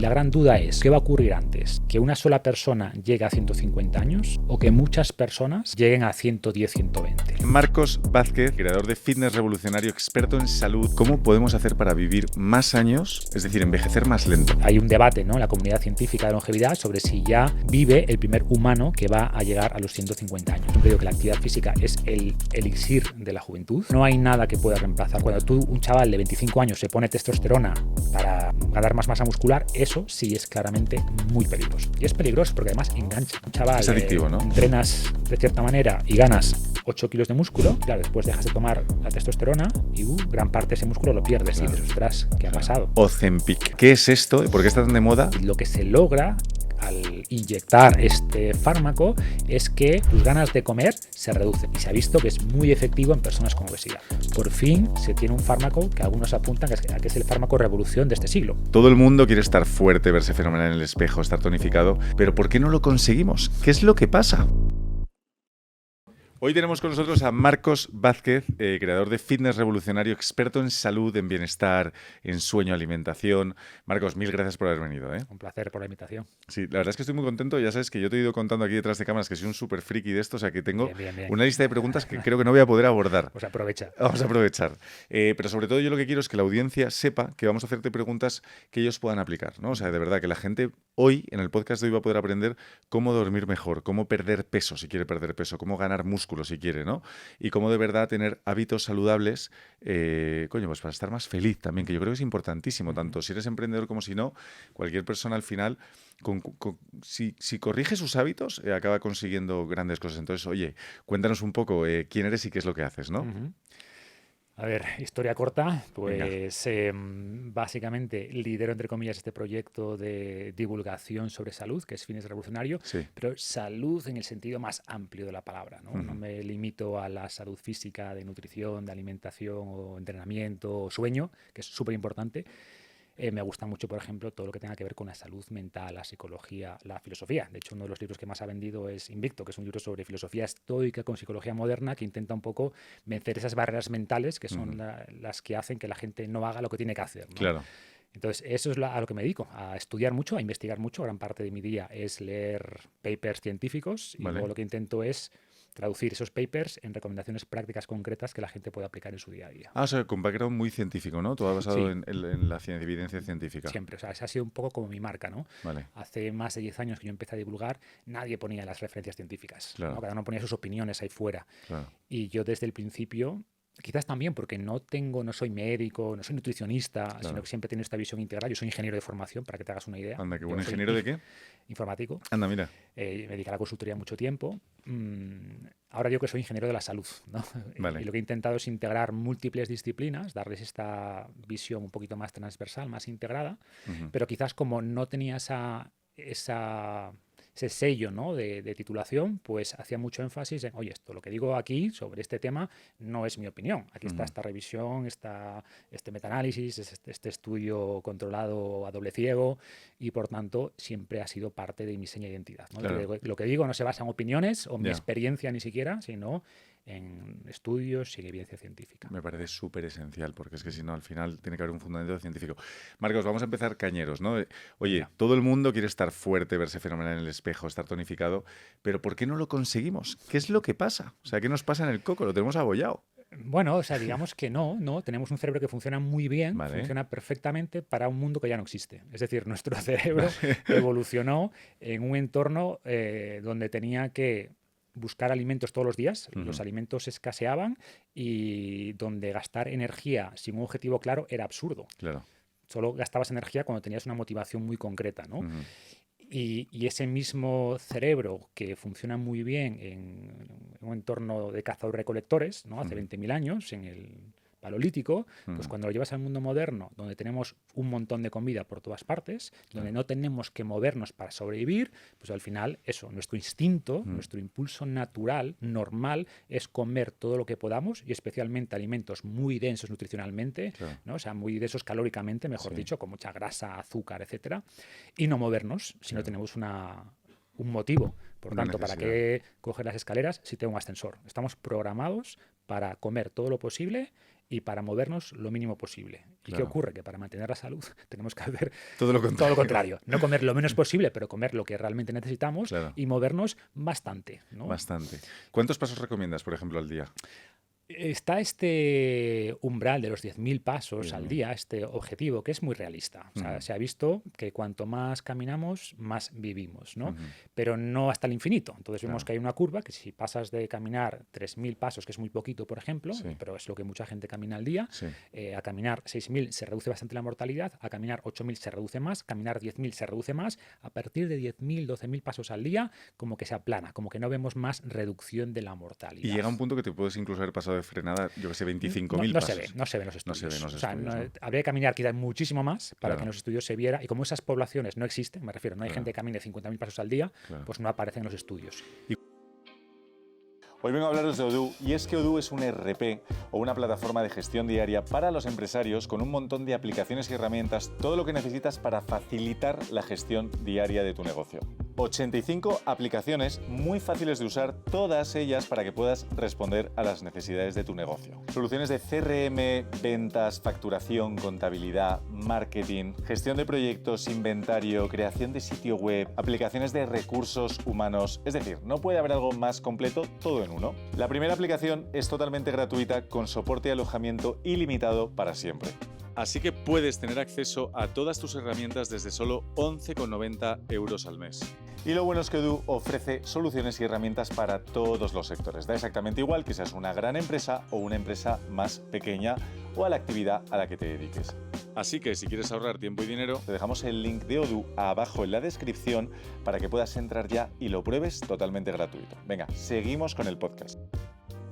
la gran duda es, ¿qué va a ocurrir antes? ¿Que una sola persona llegue a 150 años o que muchas personas lleguen a 110, 120? Marcos Vázquez, creador de Fitness Revolucionario, experto en salud. ¿Cómo podemos hacer para vivir más años, es decir, envejecer más lento? Hay un debate, ¿no?, en la comunidad científica de longevidad sobre si ya vive el primer humano que va a llegar a los 150 años. Yo creo que la actividad física es el elixir de la juventud. No hay nada que pueda reemplazar. Cuando un chaval de 25 años se pone testosterona para ganar más masa muscular, eso sí es claramente muy peligroso. Y es peligroso porque además engancha. Un chaval, es adictivo, ¿no? Entrenas de cierta manera y ganas 8 kilos de músculo, claro, después dejas de tomar la testosterona y gran parte de ese músculo lo pierdes. Claro. Y dices, ostras, ¿qué ha pasado? Ozempic. ¿Qué es esto? ¿Por qué está tan de moda? Lo que se logra al inyectar este fármaco es que tus ganas de comer se reducen y se ha visto que es muy efectivo en personas con obesidad. Por fin se tiene un fármaco que algunos apuntan a que es el fármaco revolución de este siglo. Todo el mundo quiere estar fuerte, verse fenomenal en el espejo, estar tonificado, pero ¿por qué no lo conseguimos? ¿Qué es lo que pasa? Hoy tenemos con nosotros a Marcos Vázquez, creador de Fitness Revolucionario, experto en salud, en bienestar, en sueño, alimentación. Marcos, mil gracias por haber venido. Un placer por la invitación. Sí, la verdad es que estoy muy contento. Ya sabes que yo te he ido contando aquí detrás de cámaras que soy un súper friki de esto, o sea que tengo una lista de preguntas que creo que no voy a poder abordar. Pues aprovecha. Vamos a aprovechar. Pero sobre todo yo lo que quiero es que la audiencia sepa que vamos a hacerte preguntas que ellos puedan aplicar, ¿no? O sea, de verdad, que la gente hoy, en el podcast de hoy, va a poder aprender cómo dormir mejor, cómo perder peso si quiere perder peso, cómo ganar músculo si quiere, ¿no? Y cómo de verdad tener hábitos saludables, pues para estar más feliz también, que yo creo que es importantísimo, tanto si eres emprendedor como si no. Cualquier persona al final, si corrige sus hábitos, acaba consiguiendo grandes cosas. Entonces, oye, cuéntanos un poco quién eres y qué es lo que haces, ¿no? A ver, historia corta, pues básicamente lidero, entre comillas, este proyecto de divulgación sobre salud, que es Fitness Revolucionario, sí. Pero salud en el sentido más amplio de la palabra, ¿no? No me limito a la salud física, de nutrición, de alimentación o entrenamiento o sueño, que es súper importante. Me gusta mucho, por ejemplo, todo lo que tenga que ver con la salud mental, la psicología, la filosofía. De hecho, uno de los libros que más ha vendido es Invicto, que es un libro sobre filosofía estoica con psicología moderna, que intenta un poco vencer esas barreras mentales que son las que hacen que la gente no haga lo que tiene que hacer, ¿no? Claro. Entonces, eso es a lo que me dedico, a estudiar mucho, a investigar mucho. Gran parte de mi día es leer papers científicos y luego lo que intento es traducir esos papers en recomendaciones prácticas concretas que la gente puede aplicar en su día a día. O sea, con background muy científico, ¿no? Todo basado en la evidencia científica. Siempre, o sea, esa ha sido un poco como mi marca, ¿no? Vale. Hace más de 10 años que yo empecé a divulgar, nadie ponía las referencias científicas, claro. ¿no? Cada uno ponía sus opiniones ahí fuera. Claro. Y yo desde el principio, quizás también porque no soy médico, no soy nutricionista, sino que siempre he tenido esta visión integral. Yo soy ingeniero de formación, para que te hagas una idea. Anda, qué bueno. ¿Ingeniero de qué? Informático. Anda, mira. Me dediqué a la consultoría mucho tiempo. Ahora digo que soy ingeniero de la salud, ¿no? Vale. Y lo que he intentado es integrar múltiples disciplinas, darles esta visión un poquito más transversal, más integrada, pero quizás como no tenía ese sello, ¿no?, de titulación, pues hacía mucho énfasis en, oye, esto, lo que digo aquí sobre este tema no es mi opinión. Aquí está esta revisión, este metaanálisis, este estudio controlado a doble ciego y, por tanto, siempre ha sido parte de mi seña de identidad, ¿no? Claro. Lo que digo no se basa en opiniones o mi experiencia ni siquiera, sino en estudios y en evidencia científica. Me parece súper esencial, porque es que si no, al final tiene que haber un fundamento científico. Marcos, vamos a empezar cañeros, ¿no? Oye, todo el mundo quiere estar fuerte, verse fenomenal en el espejo, estar tonificado, pero ¿por qué no lo conseguimos? ¿Qué es lo que pasa? O sea, ¿qué nos pasa en el coco? Lo tenemos abollado. Bueno, o sea, digamos que no, tenemos un cerebro que funciona muy bien, funciona perfectamente para un mundo que ya no existe. Es decir, nuestro cerebro evolucionó en un entorno donde tenía que buscar alimentos todos los días, los alimentos escaseaban y donde gastar energía sin un objetivo claro era absurdo. Claro. Solo gastabas energía cuando tenías una motivación muy concreta, ¿no? Y ese mismo cerebro que funciona muy bien en un entorno de cazadores-recolectores, ¿no? Hace 20.000 años, en el Paleolítico, pues cuando lo llevas al mundo moderno, donde tenemos un montón de comida por todas partes, donde no tenemos que movernos para sobrevivir, pues al final eso, nuestro instinto, nuestro impulso natural, normal, es comer todo lo que podamos y especialmente alimentos muy densos nutricionalmente, ¿no? O sea, muy densos calóricamente, mejor dicho, con mucha grasa, azúcar, etcétera, y no movernos si no tenemos un motivo. Por tanto, ¿para qué coger las escaleras si tengo un ascensor? Estamos programados para comer todo lo posible y para movernos lo mínimo posible. ¿Y qué Claro. ocurre? Que para mantener la salud tenemos que hacer Todo lo todo contrario. lo contrario. No comer lo menos posible, pero comer lo que realmente necesitamos Claro. y movernos bastante, ¿no? Bastante. ¿Cuántos pasos recomiendas, por ejemplo, al día? Está este umbral de los 10.000 pasos 10.000. al día, este objetivo, que es muy realista. O sea, Ujú. se ha visto que cuanto más caminamos, más vivimos, ¿no? Ujú. Pero no hasta el infinito. Entonces vemos Claro. que hay una curva que si pasas de caminar 3.000 pasos, que es muy poquito, por ejemplo, Sí. pero es lo que mucha gente camina al día, Sí. a caminar 6.000 se reduce bastante la mortalidad, a caminar 8.000 se reduce más, caminar 10.000 se reduce más, a partir de 10.000, 12.000 pasos al día, como que se aplana, como que no vemos más reducción de la mortalidad. Y llega un punto que te puedes incluso haber pasado de frenada, yo que sé, 25.000 no pasos. no se ve en los No se estudios. ve en los O sea, estudios, ¿no? habría que caminar quizás muchísimo más para Claro. que en los estudios se viera. Y como esas poblaciones no existen, me refiero, no hay Claro. gente que camine 50.000 pasos al día, Claro. pues no aparecen en los estudios. Hoy vengo a hablaros de Odoo, y es que Odoo es un ERP o una plataforma de gestión diaria para los empresarios con un montón de aplicaciones y herramientas, todo lo que necesitas para facilitar la gestión diaria de tu negocio. 85 aplicaciones muy fáciles de usar, todas ellas para que puedas responder a las necesidades de tu negocio. Soluciones de CRM, ventas, facturación, contabilidad, marketing, gestión de proyectos, inventario, creación de sitio web, aplicaciones de recursos humanos, es decir, no puede haber algo más completo, todo en uno. La primera aplicación es totalmente gratuita con soporte y alojamiento ilimitado para siempre. Así que puedes tener acceso a todas tus herramientas desde solo 11,90 € al mes. Y lo bueno es que Odoo ofrece soluciones y herramientas para todos los sectores. Da exactamente igual que seas una gran empresa o una empresa más pequeña o a la actividad a la que te dediques. Así que si quieres ahorrar tiempo y dinero, te dejamos el link de Odoo abajo en la descripción para que puedas entrar ya y lo pruebes totalmente gratuito. Venga, seguimos con el podcast.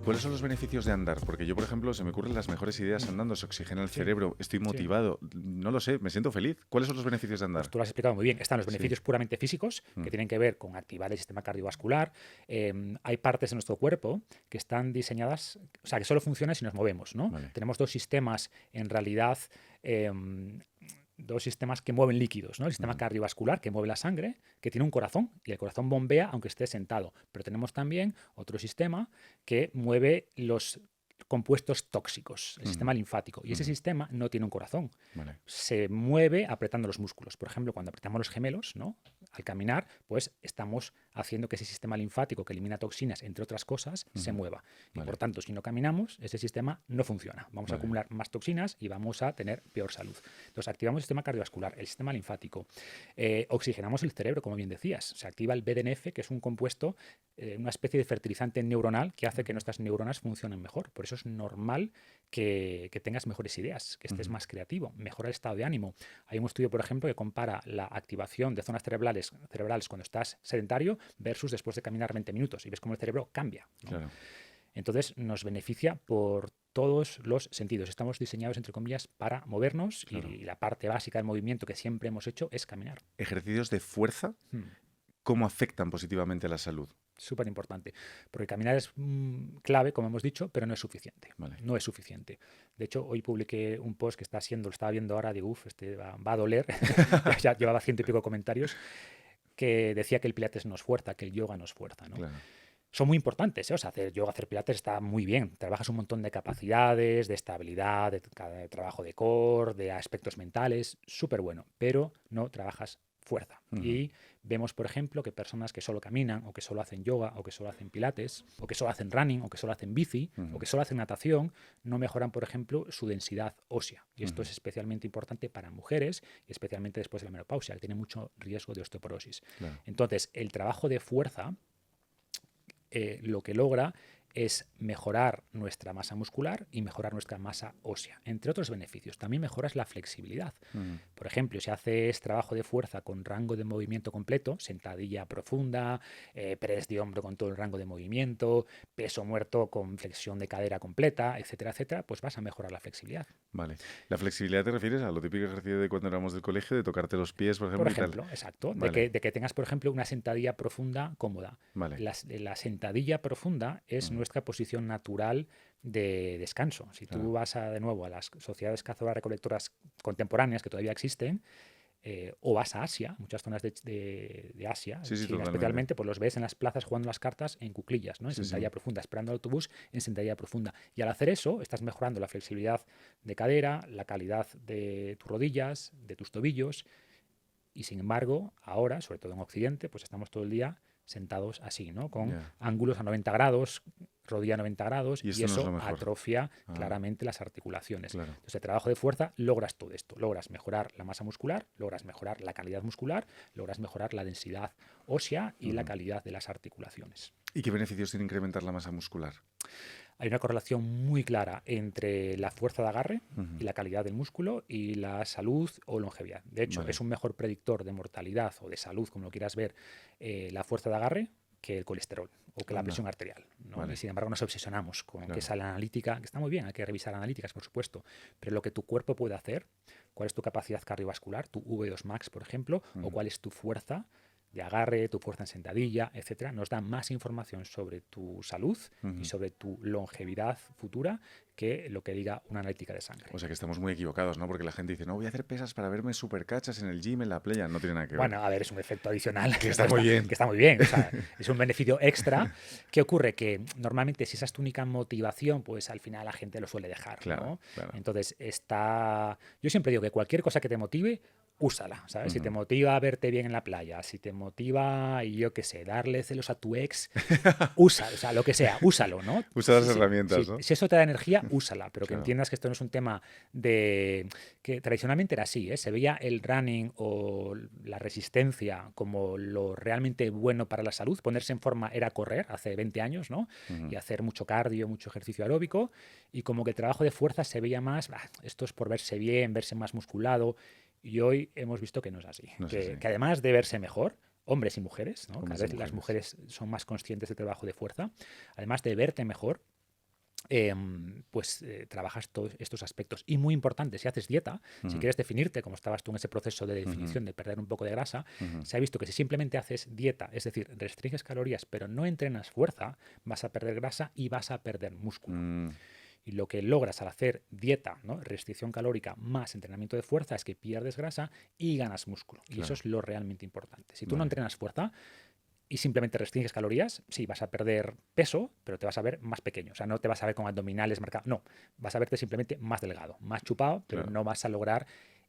¿Cuáles son los beneficios de andar? Porque yo, por ejemplo, se me ocurren las mejores ideas andando, se oxigena el cerebro, estoy motivado, no lo sé, me siento feliz. ¿Cuáles son los beneficios de andar? Pues tú lo has explicado muy bien. Están los beneficios puramente físicos, Mm. que tienen que ver con activar el sistema cardiovascular. Hay partes de nuestro cuerpo que están diseñadas, o sea, que solo funcionan si nos movemos, ¿no? Vale. Tenemos dos sistemas, en realidad, dos sistemas que mueven líquidos, ¿no? El sistema cardiovascular, que mueve la sangre, que tiene un corazón, y el corazón bombea aunque esté sentado. Pero tenemos también otro sistema que mueve los compuestos tóxicos, el sistema linfático. Y ese sistema no tiene un corazón. Vale. Se mueve apretando los músculos. Por ejemplo, cuando apretamos los gemelos, ¿no? Al caminar, pues estamos haciendo que ese sistema linfático que elimina toxinas, entre otras cosas, se mueva. Y Vale. por tanto, si no caminamos, ese sistema no funciona. Vamos a Vale. acumular más toxinas y vamos a tener peor salud. Entonces, activamos el sistema cardiovascular, el sistema linfático. Oxigenamos el cerebro, como bien decías. Se activa el BDNF, que es un compuesto, una especie de fertilizante neuronal que hace que nuestras neuronas funcionen mejor. Por eso es normal que tengas mejores ideas, que estés más creativo, mejora el estado de ánimo. Hay un estudio, por ejemplo, que compara la activación de zonas cerebrales cuando estás sedentario versus después de caminar 20 minutos y ves cómo el cerebro cambia, ¿no? Claro. Entonces nos beneficia por todos los sentidos. Estamos diseñados, entre comillas, para movernos Claro. y la parte básica del movimiento que siempre hemos hecho es caminar. Ejercicios de fuerza, ¿cómo afectan positivamente a la salud? Súper importante, porque caminar es clave, como hemos dicho, pero no es suficiente. Vale. No es suficiente. De hecho, hoy publiqué un post que lo estaba viendo ahora, digo, este va a doler, ya llevaba 100 y pico comentarios, que decía que el pilates nos fuerza, que el yoga nos fuerza, ¿no? Claro. Son muy importantes, ¿eh? O sea, hacer yoga, hacer pilates está muy bien. Trabajas un montón de capacidades, de estabilidad, de trabajo de core, de aspectos mentales, súper bueno, pero no trabajas fuerza. Y vemos, por ejemplo, que personas que solo caminan, o que solo hacen yoga, o que solo hacen pilates, o que solo hacen running, o que solo hacen bici, o que solo hacen natación, no mejoran, por ejemplo, su densidad ósea. Y esto es especialmente importante para mujeres, y especialmente después de la menopausia, que tiene mucho riesgo de osteoporosis. Claro. Entonces, el trabajo de fuerza lo que logra es mejorar nuestra masa muscular y mejorar nuestra masa ósea, entre otros beneficios. También mejoras la flexibilidad. Por ejemplo, si haces trabajo de fuerza con rango de movimiento completo, sentadilla profunda, press de hombro con todo el rango de movimiento, peso muerto con flexión de cadera completa, etcétera, etcétera, pues vas a mejorar la flexibilidad. Vale. ¿La flexibilidad te refieres a lo típico ejercicio de cuando éramos del colegio, de tocarte los pies, por ejemplo? Por y tal? ejemplo, exacto. Vale. De que tengas, por ejemplo, una sentadilla profunda cómoda. Vale. La sentadilla profunda es nuestra posición natural de descanso. Si tú vas de nuevo a las sociedades cazadoras recolectoras contemporáneas que todavía existen, o vas a Asia, muchas zonas de Asia, Sí, sí, China totalmente. especialmente, pues los ves en las plazas jugando las cartas en cuclillas, ¿no? En Sí, sí. sentadilla profunda, esperando el autobús en sentadilla profunda. Y al hacer eso, estás mejorando la flexibilidad de cadera, la calidad de tus rodillas, de tus tobillos. Y sin embargo, ahora, sobre todo en Occidente, pues estamos todo el día sentados así, ¿no? Con Ya. ángulos a 90 grados, rodilla a 90 grados, Y y esto no es lo eso mejor. atrofia Ah, claramente las articulaciones. claro. Entonces, el trabajo de fuerza logras todo esto. Logras mejorar la masa muscular, logras mejorar la calidad muscular, logras mejorar la densidad ósea y la Ujú. calidad de las articulaciones. ¿Y qué beneficios tiene incrementar la masa muscular? Hay una correlación muy clara entre la fuerza de agarre Ujú. y la calidad del músculo y la salud o longevidad. De hecho, Vale. es un mejor predictor de mortalidad o de salud, como lo quieras ver, la fuerza de agarre que el colesterol o que la Anda. presión arterial, ¿no? Vale. Y sin embargo nos obsesionamos con Claro. que sale la analítica, que está muy bien, hay que revisar analíticas, por supuesto, pero lo que tu cuerpo puede hacer, cuál es tu capacidad cardiovascular, tu V2 max, por ejemplo, o Ujú. cuál es tu fuerza de agarre, tu fuerza en sentadilla, etcétera, nos da más información sobre tu salud Ujú. y sobre tu longevidad futura que lo que diga una analítica de sangre. O sea que estamos muy equivocados, ¿no? Porque la gente dice, no, voy a hacer pesas para verme súper cachas en el gym, en la playa. No tiene nada que ver. Bueno, a ver, es un efecto adicional Que está muy bien. que está muy bien. O sea, es un beneficio extra. ¿Qué ocurre? Que normalmente si esa es tu única motivación, pues al final la gente lo suele dejar, Claro, ¿no? claro. Entonces yo siempre digo que cualquier cosa que te motive, úsala, ¿sabes? Si te Ujú. motiva a verte bien en la playa, si te motiva, y yo qué sé, darle celos a tu ex, usa, o sea, lo que sea, úsalo, ¿no? Usa las herramientas, Si, ¿no? si eso te da energía, úsala, pero que Claro. entiendas que esto no es un tema de que tradicionalmente era así, ¿eh? Se veía el running o la resistencia como lo realmente bueno para la salud. Ponerse en forma era correr hace 20 años, ¿no? Ujú. Y hacer mucho cardio, mucho ejercicio aeróbico, y como que el trabajo de fuerza se veía más, esto es por verse bien, verse más musculado, y hoy hemos visto que no es así, No es así. que además de verse mejor, hombres y mujeres, ¿no? Hombres Cada y vez las mujeres. mujeres son más conscientes del trabajo de fuerza, además de verte mejor, pues trabajas todos estos aspectos. Y muy importante, si haces dieta, si Ujú. quieres definirte, como estabas tú en ese proceso de Ujú. definición, de perder un poco de grasa, Ujú. se ha visto que si simplemente haces dieta, es decir, restringes calorías, pero no entrenas fuerza, vas a perder grasa y vas a perder músculo. Mm. Y lo que logras al hacer dieta, ¿no? Restricción calórica más entrenamiento de fuerza, es que pierdes grasa y ganas músculo. Y eso Claro. es lo realmente importante. Si tú no Vale. entrenas fuerza y simplemente restringes calorías, sí, vas a perder peso, pero te vas a ver más pequeño. O sea, no te vas a ver con abdominales marcados. No, vas a verte simplemente más delgado, más chupado, pero Claro. no vas a lograr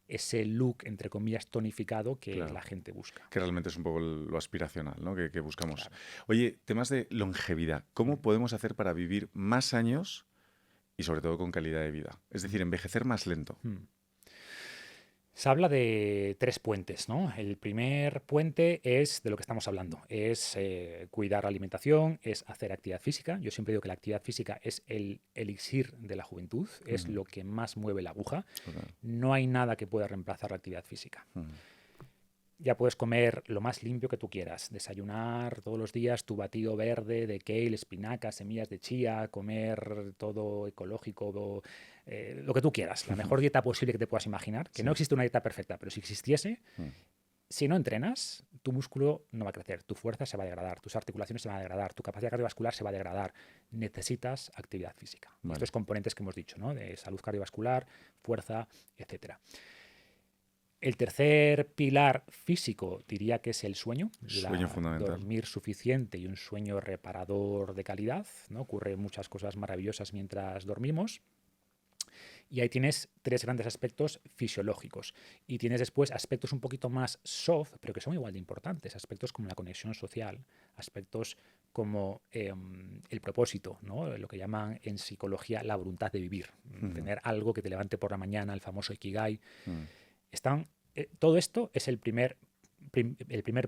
ese look, entre comillas, tonificado que Claro. la gente busca. Que realmente es un poco lo aspiracional, ¿no? Que buscamos. Claro. Oye, temas de longevidad. ¿Cómo podemos hacer para vivir más años y sobre todo con calidad de vida? Es decir, envejecer más lento. Se habla de 3 puentes, ¿no? El primer puente es de lo que estamos hablando, es cuidar la alimentación, es hacer actividad física. Yo siempre digo que la actividad física es el elixir de la juventud, es Ujú. lo que más mueve la aguja. Total. No hay nada que pueda reemplazar la actividad física. Ujú. Ya puedes comer lo más limpio que tú quieras, desayunar todos los días tu batido verde de kale, espinacas, semillas de chía, comer todo ecológico, lo que tú quieras, la mejor dieta posible que te puedas imaginar, que Sí. no existe una dieta perfecta, pero si existiese, Mm. si no entrenas, tu músculo no va a crecer, tu fuerza se va a degradar, tus articulaciones se van a degradar, tu capacidad cardiovascular se va a degradar. Necesitas actividad física. Vale. Estos componentes que hemos dicho, ¿no? De salud cardiovascular, fuerza, etcétera. El tercer pilar físico diría que es el sueño, Sueño fundamental. dormir suficiente y un sueño reparador de calidad, ¿no? Ocurren muchas cosas maravillosas mientras dormimos. Y ahí tienes 3 grandes aspectos fisiológicos. Y tienes después aspectos un poquito más soft, pero que son igual de importantes. Aspectos como la conexión social, aspectos como el propósito, ¿no? Lo que llaman en psicología la voluntad de vivir. Ujú. Tener algo que te levante por la mañana, el famoso ikigai. Mm. Todo esto es el primer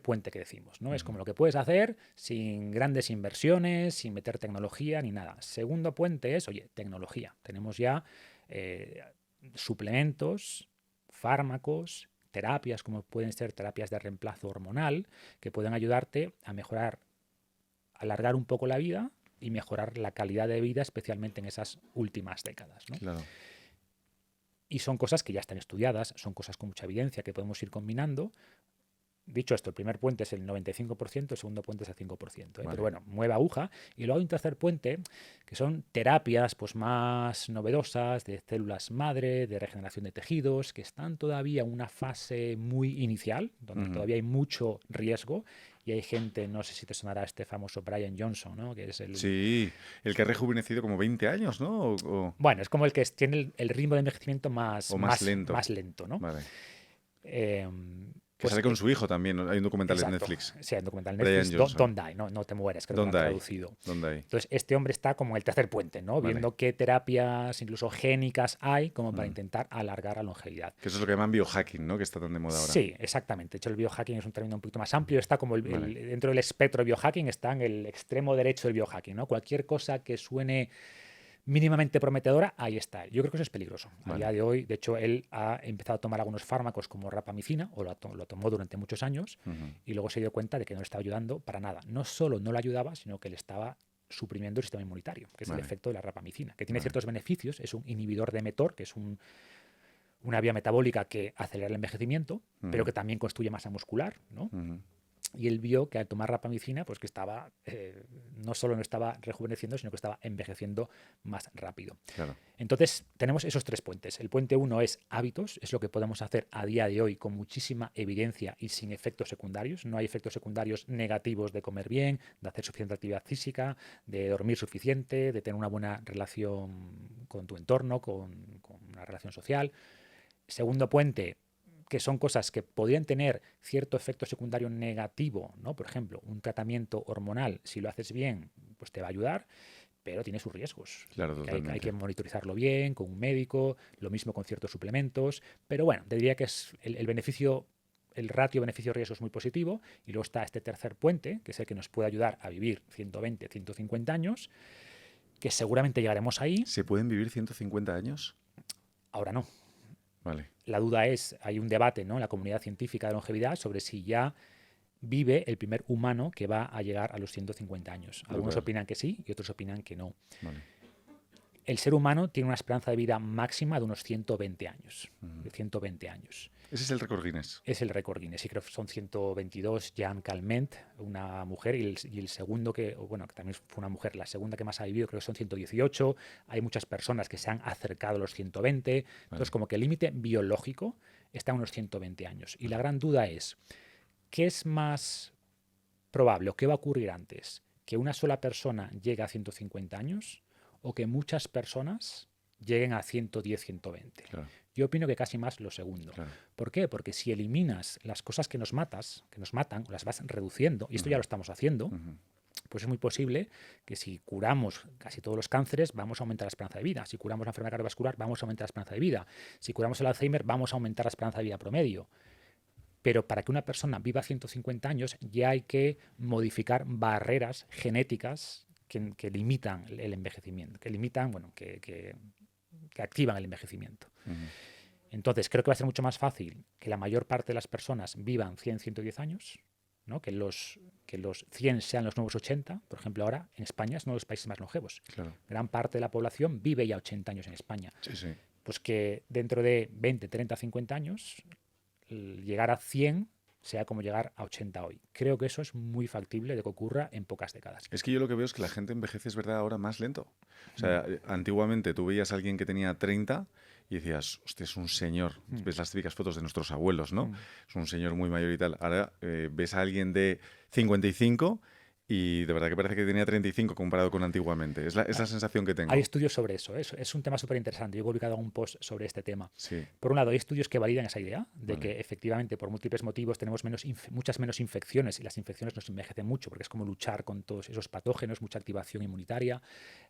puente que decimos, ¿no? Es como lo que puedes hacer sin grandes inversiones, sin meter tecnología ni nada. Segundo puente es, oye, tecnología. Tenemos ya suplementos, fármacos, terapias como pueden ser terapias de reemplazo hormonal que pueden ayudarte a mejorar, alargar un poco la vida y mejorar la calidad de vida, especialmente en esas últimas décadas, ¿no? Claro. Y son cosas que ya están estudiadas, son cosas con mucha evidencia que podemos ir combinando. Dicho esto, el primer puente es el 95%, el segundo puente es el 5%. Vale. Pero bueno, mueve aguja. Y luego hay un tercer puente, que son terapias pues, más novedosas de células madre, de regeneración de tejidos, que están todavía en una fase muy inicial, donde todavía hay mucho riesgo. Y hay gente, no sé si te sonará este famoso Brian Johnson, ¿no? Que es el... Sí, el que ha rejuvenecido como 20 años, ¿no? Bueno, es como el que tiene el ritmo de envejecimiento O más lento. más lento, ¿no? Vale. Eh, Que pues sale con su hijo también. Hay un documental en exacto. Netflix. Sí, hay un documental en Brian Netflix, Johnson. Don't Die, no te mueres, creo que lo ¿Dónde han hay? traducido. ¿Dónde hay? Entonces, este hombre está como en el tercer puente, ¿no? Vale. Viendo qué terapias, incluso génicas, hay como para intentar alargar la longevidad. Que eso es lo que llaman biohacking, ¿no? Que está tan de moda ahora. Sí, exactamente. De hecho, el biohacking es un término un poquito más amplio. Está como dentro del espectro de biohacking, está en el extremo derecho del biohacking, ¿no? Cualquier cosa que suene mínimamente prometedora, ahí está. Yo creo que eso es peligroso. A día de hoy, de hecho, él ha empezado a tomar algunos fármacos como rapamicina, o lo tomó durante muchos años, y luego se dio cuenta de que no le estaba ayudando para nada. No solo no le ayudaba, sino que le estaba suprimiendo el sistema inmunitario, que es el efecto de la rapamicina, que tiene ciertos beneficios. Es un inhibidor de mTOR, que es una vía metabólica que acelera el envejecimiento, pero que también construye masa muscular, ¿no? Y él vio que al tomar rapamicina, pues que estaba, no solo no estaba rejuveneciendo, sino que estaba envejeciendo más rápido. Claro. Entonces, tenemos esos tres puentes. El puente 1 es hábitos, es lo que podemos hacer a día de hoy con muchísima evidencia y sin efectos secundarios. No hay efectos secundarios negativos de comer bien, de hacer suficiente actividad física, de dormir suficiente, de tener una buena relación con tu entorno, con una relación social. Segundo puente, que son cosas que podrían tener cierto efecto secundario negativo, ¿no? Por ejemplo, un tratamiento hormonal, si lo haces bien, pues te va a ayudar, pero tiene sus riesgos. Claro, Hay que monitorizarlo bien con un médico, lo mismo con ciertos suplementos, pero bueno, te diría que es el beneficio, el ratio beneficio-riesgo es muy positivo, y luego está este tercer puente, que es el que nos puede ayudar a vivir 120, 150 años, que seguramente llegaremos ahí. ¿Se pueden vivir 150 años? Ahora no. Vale. La duda es, hay un debate, ¿no?, en la comunidad científica de longevidad sobre si ya vive el primer humano que va a llegar a los 150 años. Algunos opinan que sí y otros opinan que no. Vale. El ser humano tiene una esperanza de vida máxima de unos 120 años. 120 años. Ese es el récord Guinness. Es el récord Guinness. Sí, creo que son 122. Jeanne Calment, una mujer, y el segundo que, bueno, que también fue una mujer, la segunda que más ha vivido, creo que son 118. Hay muchas personas que se han acercado a los 120. Entonces, como que el límite biológico está en unos 120 años. Y la gran duda es, ¿qué es más probable o qué va a ocurrir antes? ¿Que una sola persona llegue a 150 años o que muchas personas lleguen a 110, 120? Claro. Yo opino que casi más lo segundo. Claro. ¿Por qué? Porque si eliminas las cosas que nos matan, o las vas reduciendo, y esto ya lo estamos haciendo, pues es muy posible que si curamos casi todos los cánceres, vamos a aumentar la esperanza de vida. Si curamos la enfermedad cardiovascular, vamos a aumentar la esperanza de vida. Si curamos el Alzheimer, vamos a aumentar la esperanza de vida promedio. Pero para que una persona viva 150 años ya hay que modificar barreras genéticas que limitan el envejecimiento, que limitan, bueno, que activan el envejecimiento. Entonces, creo que va a ser mucho más fácil que la mayor parte de las personas vivan 100, 110 años, ¿no? Que los 100 sean los nuevos 80. Por ejemplo, ahora en España es uno de los países más longevos. Claro. Gran parte de la población vive ya 80 años en España. Sí, sí. Pues que dentro de 20, 30, 50 años, llegar a 100 sea como llegar a 80 hoy. Creo que eso es muy factible de que ocurra en pocas décadas. Es que yo lo que veo es que la gente envejece, es verdad, ahora más lento. O sea, antiguamente tú veías a alguien que tenía 30 y decías, hostia, es un señor. Ves las típicas fotos de nuestros abuelos, ¿no? Es un señor muy mayor y tal. Ahora ves a alguien de 55 y de verdad que parece que tenía 35 comparado con antiguamente. Es la sensación que tengo. Hay estudios sobre eso. Es un tema súper interesante. Yo he publicado un post sobre este tema. Sí. Por un lado, hay estudios que validan esa idea de que efectivamente por múltiples motivos tenemos muchas menos infecciones, y las infecciones nos envejecen mucho porque es como luchar con todos esos patógenos, mucha activación inmunitaria.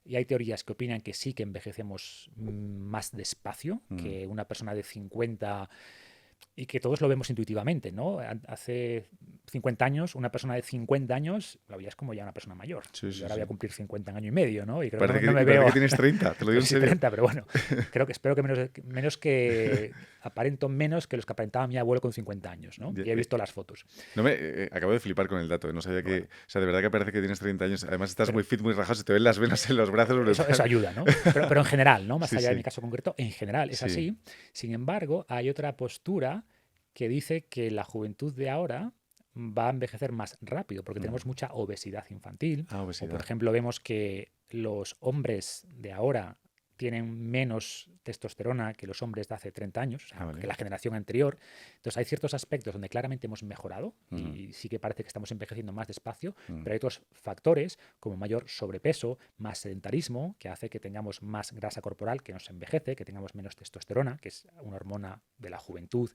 Y hay teorías que opinan que sí, que envejecemos más despacio que una persona de 50, y que todos lo vemos intuitivamente, ¿no? Hace 50 años, una persona de 50 años lo veías como ya una persona mayor. Sí, y sí, ahora sí. voy a cumplir 50 en año y medio, ¿no? Y creo Parece que no me veo... que tienes 30, te lo digo en Sí, serio. 30, pero bueno, espero que menos que aparento menos que los que aparentaba mi abuelo con 50 años, ¿no? Y he visto las fotos. No acabo de flipar con el dato, no sabía que... O sea, de verdad que parece que tienes 30 años. Además estás muy fit, muy rajado, se te ven las venas en los brazos. Eso ayuda, ¿no? Pero en general, ¿no? Más Sí, allá de sí. mi caso concreto, en general es así. Sin embargo, hay otra postura que dice que la juventud de ahora va a envejecer más rápido porque tenemos mucha obesidad infantil. O, Obesidad. por ejemplo, vemos que los hombres de ahora tienen menos testosterona que los hombres de hace 30 años, o sea, Vale. que la generación anterior. Entonces hay ciertos aspectos donde claramente hemos mejorado y sí que parece que estamos envejeciendo más despacio, pero hay otros factores como mayor sobrepeso, más sedentarismo, que hace que tengamos más grasa corporal, que nos envejece, que tengamos menos testosterona, que es una hormona de la juventud.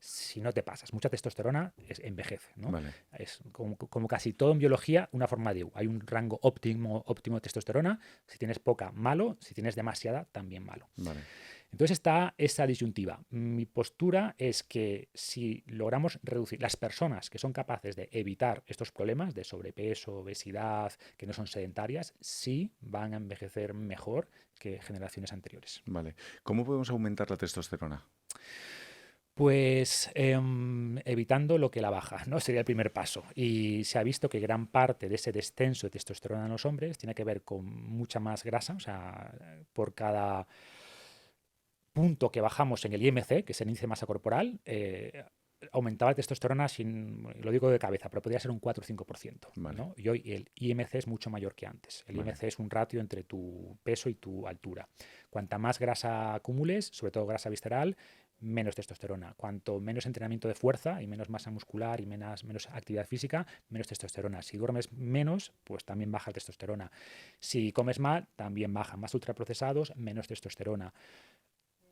Si no te pasas, mucha testosterona envejece, ¿no? Vale. Es como casi todo en biología, una forma de U. Hay un rango óptimo de testosterona. Si tienes poca, malo. Si tienes demasiada, también malo. Vale. Entonces está esa disyuntiva. Mi postura es que si logramos reducir las personas que son capaces de evitar estos problemas de sobrepeso, obesidad, que no son sedentarias, sí van a envejecer mejor que generaciones anteriores. Vale. ¿Cómo podemos aumentar la testosterona? Pues evitando lo que la baja, ¿no? Sería el primer paso. Y se ha visto que gran parte de ese descenso de testosterona en los hombres tiene que ver con mucha más grasa, o sea, por cada punto que bajamos en el IMC, que es el índice de masa corporal, aumentaba la testosterona, lo digo de cabeza, pero podría ser un 4 o 5%. Vale. ¿no? Y hoy el IMC es mucho mayor que antes. El Vale. IMC es un ratio entre tu peso y tu altura. Cuanta más grasa acumules, sobre todo grasa visceral, menos testosterona. Cuanto menos entrenamiento de fuerza y menos masa muscular y menos actividad física, menos testosterona. Si duermes menos, pues también baja la testosterona. Si comes mal, también baja. Más ultraprocesados, menos testosterona.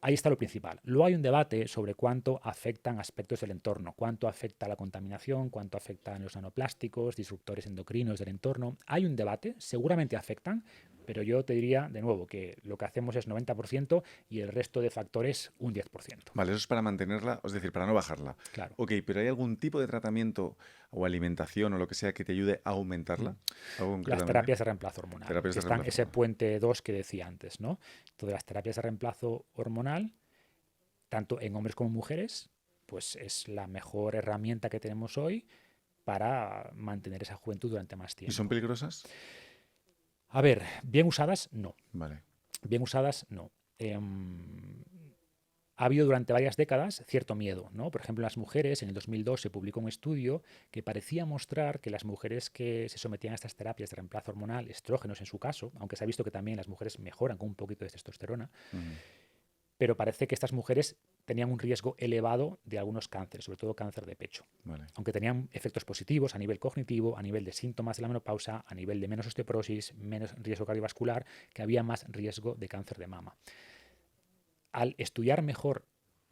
Ahí está lo principal. Luego hay un debate sobre cuánto afectan aspectos del entorno, cuánto afecta la contaminación, cuánto afectan los nanoplásticos, disruptores endocrinos del entorno. Hay un debate, seguramente afectan, pero yo te diría de nuevo que lo que hacemos es 90% y el resto de factores un 10%. Vale, eso es para mantenerla, es decir, para no bajarla. Claro. Ok, pero ¿hay algún tipo de tratamiento o alimentación o lo que sea que te ayude a aumentarla? Las terapias de reemplazo hormonal. Terapias de están reemplazo ese hormonal. puente 2 que decía antes, ¿no? Entonces las terapias de reemplazo hormonal, tanto en hombres como mujeres, pues es la mejor herramienta que tenemos hoy para mantener esa juventud durante más tiempo. ¿Y son peligrosas? A ver, bien usadas, no. Vale. Bien usadas, no. Ha habido durante varias décadas cierto miedo, ¿no? Por ejemplo, en las mujeres, en el 2002 se publicó un estudio que parecía mostrar que las mujeres que se sometían a estas terapias de reemplazo hormonal, estrógenos en su caso, aunque se ha visto que también las mujeres mejoran con un poquito de testosterona, pero parece que estas mujeres tenían un riesgo elevado de algunos cánceres, sobre todo cáncer de pecho. Vale. Aunque tenían efectos positivos a nivel cognitivo, a nivel de síntomas de la menopausa, a nivel de menos osteoporosis, menos riesgo cardiovascular, que había más riesgo de cáncer de mama. Al estudiar mejor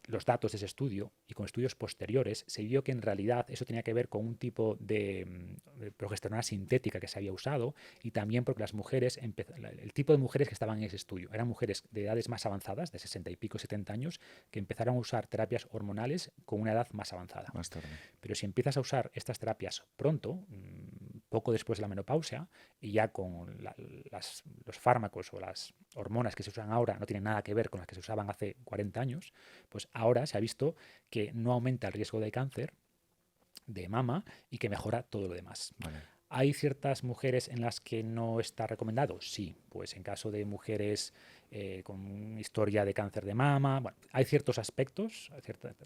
los datos de ese estudio y con estudios posteriores, se vio que en realidad eso tenía que ver con un tipo de progesterona sintética que se había usado y también porque las mujeres, el tipo de mujeres que estaban en ese estudio, eran mujeres de edades más avanzadas, de 60 y pico, 70 años, que empezaron a usar terapias hormonales con una edad más avanzada. Más tarde. Pero si empiezas a usar estas terapias pronto, poco después de la menopausia, y ya con los fármacos o las hormonas que se usan ahora no tienen nada que ver con las que se usaban hace 40 años, pues ahora se ha visto que no aumenta el riesgo de cáncer de mama y que mejora todo lo demás. Vale. ¿Hay ciertas mujeres en las que no está recomendado? Sí, pues en caso de mujeres con historia de cáncer de mama, bueno, hay ciertos aspectos,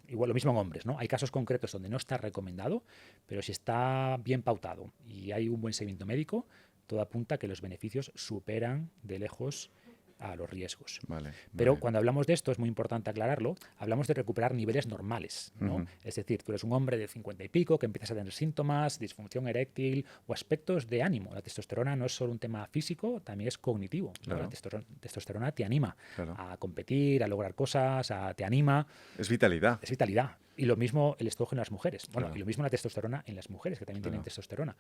igual lo mismo en hombres, ¿no? Hay casos concretos donde no está recomendado, pero si está bien pautado y hay un buen seguimiento médico, todo apunta a que los beneficios superan de lejos a los riesgos. Vale, Pero vale. cuando hablamos de esto, es muy importante aclararlo, hablamos de recuperar niveles normales, ¿no? Es decir, tú eres un hombre de 50 y pico que empiezas a tener síntomas, disfunción eréctil o aspectos de ánimo. La testosterona no es solo un tema físico, también es cognitivo, ¿no? Claro. La testosterona te anima Claro. a competir, a lograr cosas, te anima. Es vitalidad. Es vitalidad. Y lo mismo el estrógeno en las mujeres. Bueno, Claro. y lo mismo la testosterona en las mujeres, que también tienen Claro. testosterona.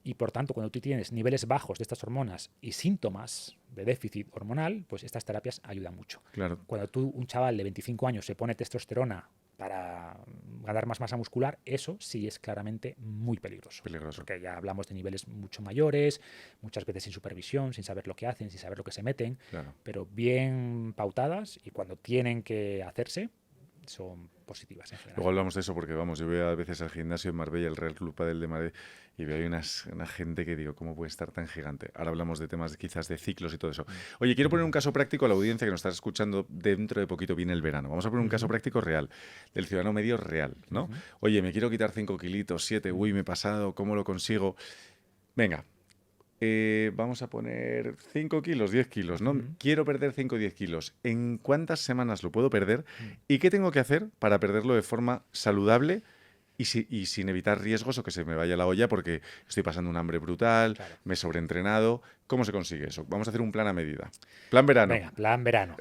Y por tanto, cuando tú tienes niveles bajos de estas hormonas y síntomas de déficit hormonal, pues estas terapias ayudan mucho. Claro. Cuando un chaval de 25 años se pone testosterona para ganar más masa muscular, eso sí es claramente muy peligroso. Peligroso. Porque ya hablamos de niveles mucho mayores, muchas veces sin supervisión, sin saber lo que hacen, sin saber lo que se meten, Claro. pero bien pautadas y cuando tienen que hacerse, son positivas en general. Luego hablamos de eso porque, vamos, yo voy a veces al gimnasio en Marbella, el Real Club Padel de Madrid, y veo ahí una gente que digo, ¿cómo puede estar tan gigante? Ahora hablamos de temas quizás de ciclos y todo eso. Oye, quiero poner un caso práctico a la audiencia que nos está escuchando. Dentro de poquito viene el verano. Vamos a poner un caso práctico real, del ciudadano medio real, ¿no? Oye, me quiero quitar 5 kilitos, 7, uy, me he pasado, ¿cómo lo consigo? Venga. Vamos a poner 5 kilos, 10 kilos, ¿no? Quiero perder 5 o 10 kilos. ¿En cuántas semanas lo puedo perder? ¿Y qué tengo que hacer para perderlo de forma saludable y sin evitar riesgos o que se me vaya la olla porque estoy pasando un hambre brutal, Claro. me he sobreentrenado? ¿Cómo se consigue eso? Vamos a hacer un plan a medida. Plan verano. Venga, plan verano.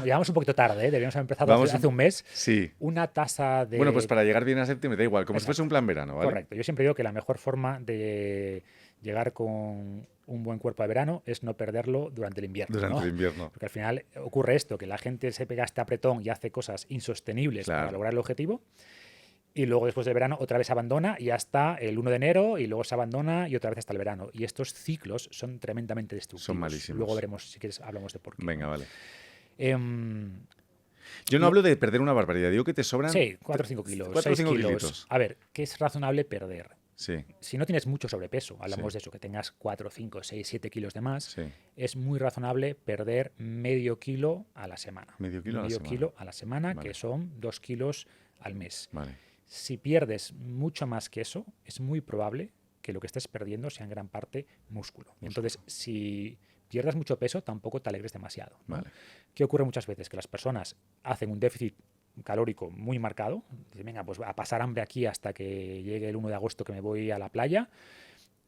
Llegamos un poquito tarde, ¿eh? Deberíamos haber empezado hace un mes. Sí. Una tasa de... Bueno, pues para llegar bien a septiembre, da igual, como si fuese un plan verano, ¿vale? Correcto. Yo siempre digo que la mejor forma de llegar con un buen cuerpo de verano es no perderlo durante el invierno. Durante ¿no? el invierno. Porque al final ocurre esto, que la gente se pega este apretón y hace cosas insostenibles Claro. para lograr el objetivo. Y luego después del verano otra vez abandona y hasta el 1 de enero y luego se abandona y otra vez hasta el verano. Y estos ciclos son tremendamente destructivos. Son malísimos. Luego veremos, si quieres, hablamos de por qué. Venga, ¿no? vale. Em, Yo no hablo de perder una barbaridad, digo que te sobran... Sí, 4 o 5 kilos, 4 o 6 5 kilos. kilitos. A ver, ¿qué es razonable perder? Sí, Si no tienes mucho sobrepeso, hablamos Sí. de eso, que tengas 4, 5, 6, 7 kilos de más, sí. es muy razonable perder medio kilo a la semana. Medio kilo a la semana. Kilo a la semana, Vale. que son 2 kilos al mes. Vale. Si pierdes mucho más que eso, es muy probable que lo que estés perdiendo sea en gran parte músculo. Entonces, si pierdas mucho peso, tampoco te alegres demasiado, ¿no? Vale. ¿Qué ocurre muchas veces? Que las personas hacen un déficit calórico muy marcado. Dicen, venga, pues a pasar hambre aquí hasta que llegue el 1 de agosto que me voy a la playa